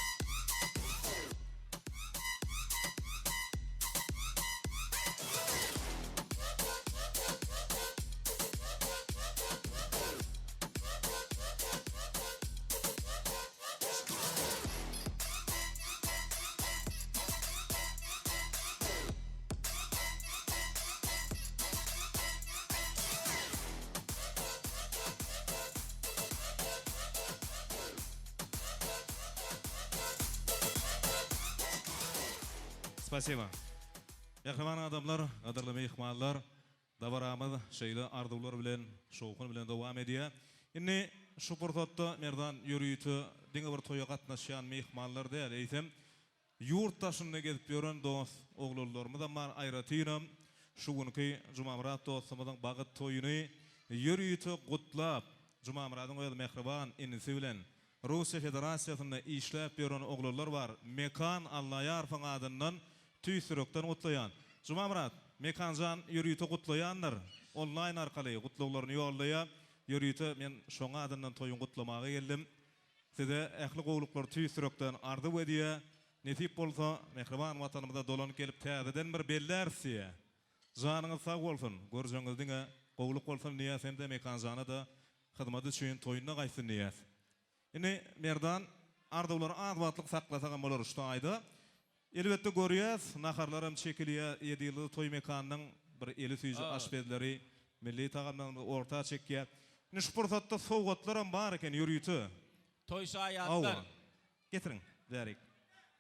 Спасибо. Яхман адамлар, кадрлы мейхманлар, дабарамыз şeýle arzuwlar bilen, şowkun bilen dowam edýär. Indi şu purtatda merdan ýürüýti, diňe bir toýa gatnaşýan mehmanlar däl, eýsem, ýurtdaşynda gezip ýören dost oglanlarymyz da bar aýratynam. Şu günki Jumamrat dostumyzyň bagyt toýuny ýürüýti gutlap, Jumamratyň öýle mehriban inisi bilen Russiýa Federasiýasynda işläp ýören oglanlar bar. Mekan Allah ýarfyň adyndan tüýsürekden gutlaýan. Jumamrat, mekanjan ýürüýti gutlaýanlar. Online arkaly gutluglaryny ýollaýar. Ýürüýti men şoňa adyndan toýun gutlamaga geldim. Size ähli gowluklar tüýsürekden ardy wedýär. Nesip bolsa, mehriban watanymyza dolanyp gelip täzeden bir bellersiýär. Janyňyz sag bolsun. Görjeňiz diňe gowluk bolsun diýär, hem de mekanjana da hyzmat üçin toýuna gaýsyn diýär. Ine merdan ardawlar adwatlyk saklasagan bolar şu aýda. Elbetde görýäs, naharlarym çekilýär, 7 ýyl toý mekanynyň bir eli süýji aşbezleri, milli tagamdan orta çekýär. Ine şu pursatda sowgatlaram bar eken ýürüýti. Toý şaýatlar. Getirin, berik.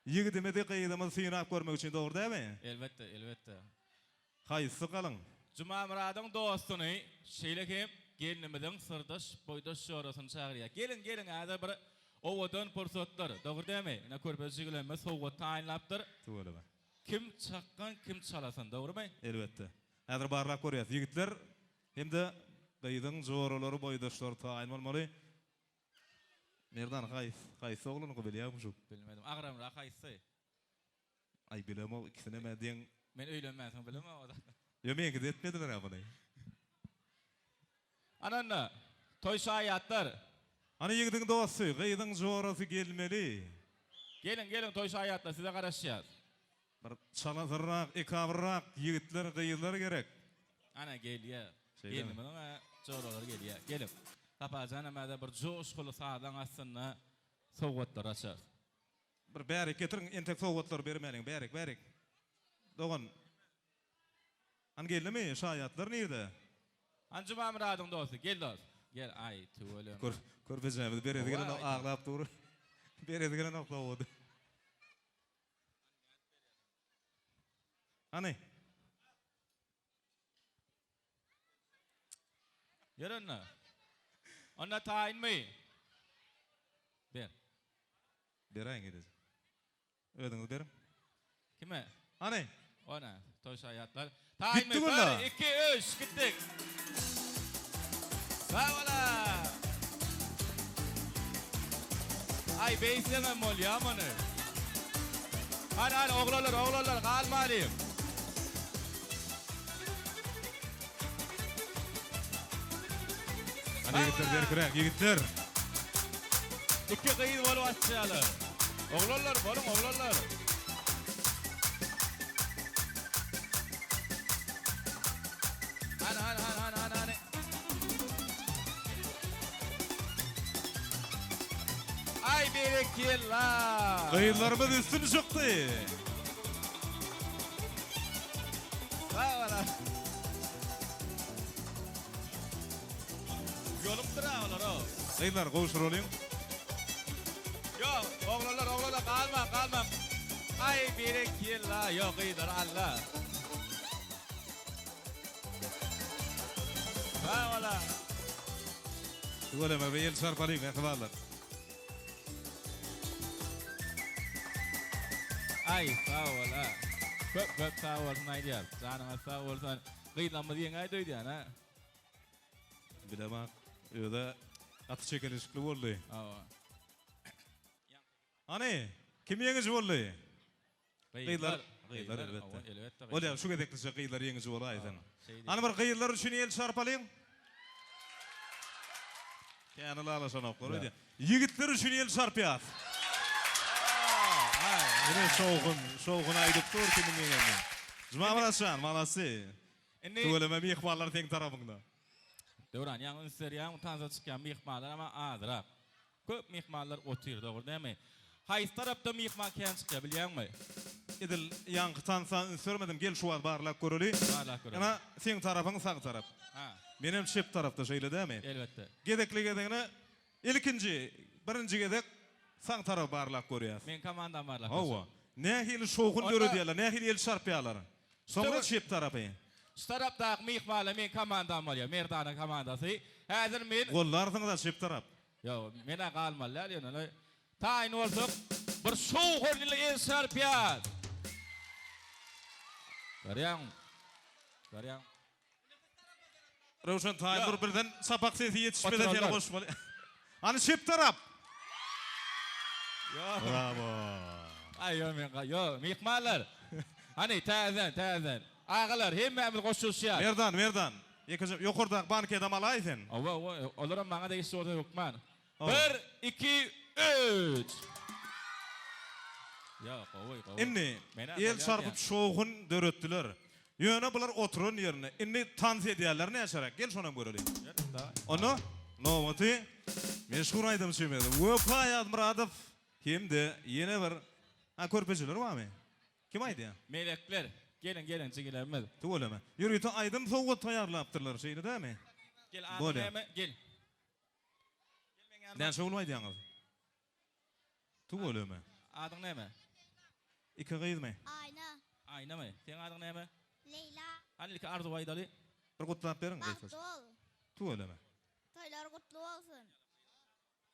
Ýigidime de gaýdamy synap görmek üçin dogry däme? Elbetde, elbetde. Haýsy galyň. Cuma Murad'ın dostunu şeýle kim gelinimizin sırdaş boydaş şorasını çağırýar. Gelin ada bir owadan pursatlar. Dogry däme? Ina körpejiglenme sowgat taýinlapdyr. Töweleme. Kim çakkan kim çalasan, dogrymy? Elbetde. Häzir barlap görýär. Ýigitler hemde gaýdyň joralary boydaşlar taýin bolmaly. Merdan Gaýs ogluny bilýärmi? Bilmedim. Agramra Gaýsy. Ay bilem o ikisine me diyen. Men öýlenmäsiň bilem o da. Yo men gide etmediler abone. Ananna toy şaýatlar. Ana ýigdiň dosty, gaýdyň jorasy gelmeli. Gelin toy şaýatlar size garaşýar. Bir çalazırrak, ekabırrak ýigitler gaýylar gerek. Ana gelýär. Gelin meňe joralar gelýär. Gelin. Tapajan amada bir joşgulu sadan aslynda sowgatlar açar. Bir bärik getirin, entek sowgatlar bermeliň, bärik. Dogan. An gelme şaýatlar nerede? Anjuma Muradyň dosty, gel dost. Gel ay töwelem. Körpejämdi beredigen aglap dur. Beredigen aglawdy. Ani. Yaranna. Ona taýinmi? Ber. Beraň edin. Ödüňiz berim. Kime? Ani. Ona toy şaýatlar. Taýinmi? 2-3 gitdik. Sawala. Ay beýsene mol ýamany. Hadi oglanlar galmalym. Hadi ýigitler ýigitler. İki gyýy bolup atýarlar. Oglanlar, bolun oglanlar. Hani. Ay berekillah. Gaýylarymyz üstüni çykdy. Sawala. Yolup duralar o. Gaýylar goşur olayım. Yo, oglanlar kalma. Ay berekillah. Yo gyýdar Allah. Sawala. Töweleme beýel sarpalyň ähwalar. Ay sawala. Köp sağ olsun aýdýar. Janyňa sağ bolsan. Gyýdlanma diýen aýdýar ha. Bilemek öde atı çekenişli boldy. Ani kim ýeňiz boldy? Gyýlar elbetde. Ola şu gedekli gyýlar ýeňiz bolaýdyň. Ani bir gyýlar üçin el çarpalyň. Känala alaşan oklar. Ýigitler üçin el çarpýar. Yine soğukun aydıp dur kimin yeğeni. Cuma Muratcan, malası. Töweleme mihmanlar teň tarapyňda. Döwran, ýa-ni serýan tanza çykýan mihmanlar ama azrak. Köp mihmanlar otyr, dogry dämi? Haýsy tarapda mihman kän çykýar bilýärmi? Edil ýaňky tansa sörmedim, gel şu wagt barlap göreli. Ana seň tarapyň sag tarap. Menem çep tarapda şeýle dämi? Elbetde. Gedekli gedegine ilkinji, birinji gedek sang tarap barlap görýär. Men komandam barlap. Hawa. Nähili şoğun görýärler, nähili el çarpýarlar. Soňra çep tarapy. Şu tarapda mihmanlar men komandam bolýar, Merdana komandasy. Häzir men gollardyň da çep tarap. Yo, mena galmalar ýöne. Taýin bolsak, bir şoğun ile el çarpýar. Garýan. Rowşan taýin birden sapak sesi ýetişmeden ýene goşmaly. Ani çep tarap. Bravo. Ay yo mihmanlar. Hani täzen. Ağalar hemmemiz goşuşýar. Merdan. Ýokurda bank edem alaýsyn. Olaram maňa da sorda ýokman. 1 2 3. Ya gowy. Inni el çarpyp şoğun döretdiler. Ýöne bular oturan ýerine. Inni tans edýärler näçerek. Gel şonam görelim. Onu nowmaty meşhur aýdym şeýmedi. Wopayat Muradov hemde ýene bir körpejiler barmy? Kim aýdy? Melekler. Gelin çigilermez. Töweleme. Ýürüýte aýdym sowgat taýarlapdyrlar şeýle dämi? Gel anäme gel. Näçe bolmaýdyňyz? Töweleme. Adyň näme? İki gyýdmy? Ayna. Aynamy. Seň adyň näme? Leyla. Hani Arzu Aýdaly. Bir kutlap berin gayfas. Tu öleme. Toylar kutlu olsun.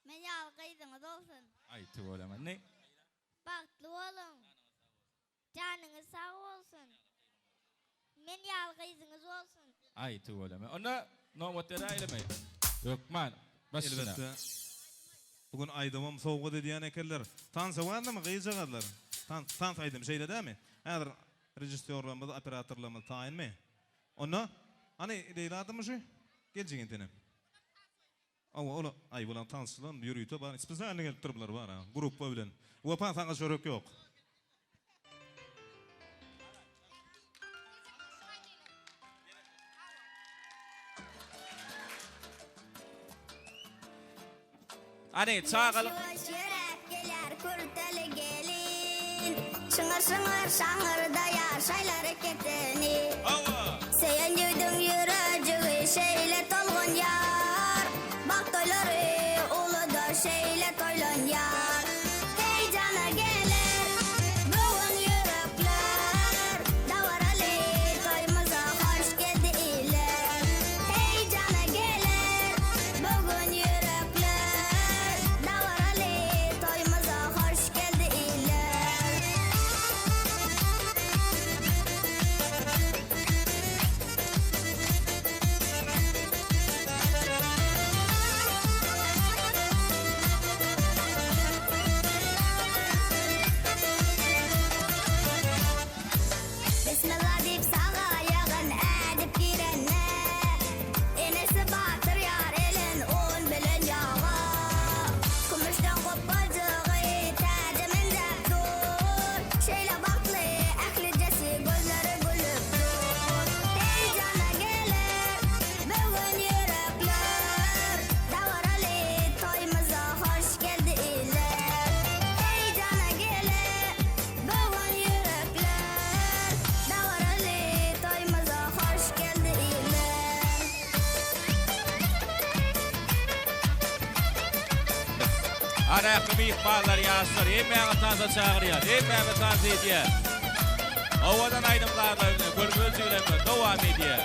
Men yalqıydınız olsun. Ay tu öleme. Ne? Baktlı olun. Canınız sağ olsun. Men yalqıydınız olsun. Ay tu öleme. Ona nomotere eyleme. Gökmen. Başına. Elbette. Bugün aydamam soğuğu dediyen ekeller. Tansa vardı mı? Gıyıcağadılar. Tans aydım şeyle değil mi? Eğer rejistörlerimiz, operatörlerimiz tayin mi? Ona hani deyladı mı şu? Geleceğin tenem. Ola ay bulan tansılan yürüyütü bana spesialini gelip durumlar var ha. Grup bilen. Bu pan sana şörük yok. Hani çağalım. Geler kurtalı gelin. Şıngır şıngır şangırda yaşaylar ketini. Seyen yüdün yürücüğü şeyle tolgun yar. Bak toyları ulu da şeyle toylun yar. Heyecana gelir bugün yürekler. Davaralı toyumuza hoş geldi iler. Heyecana gelir bugün yürekler. Davaralı toyumuza hoş geldi iler. Bismillah deyip sağa ayağın edip girene. Enesi batır yar elin un bilen yağa. Kumuştan kopacığı tercümünde dur. Şeyle baklı ehlicesi gözleri gülüp dur. Heyecana gelir bugün yürekler. Davaralı toyumuza hoş geldi iler. Heyecana gelir bugün yürekler. Davaralı toyumuza hoş geldi iler. Ayaklı bir ihbarlar yaşlar. Yemeğe tansa çağırıyor. Yemeğe tansa ediyor. Ovadan aydınlarlarını görgözüyle devam ediyor.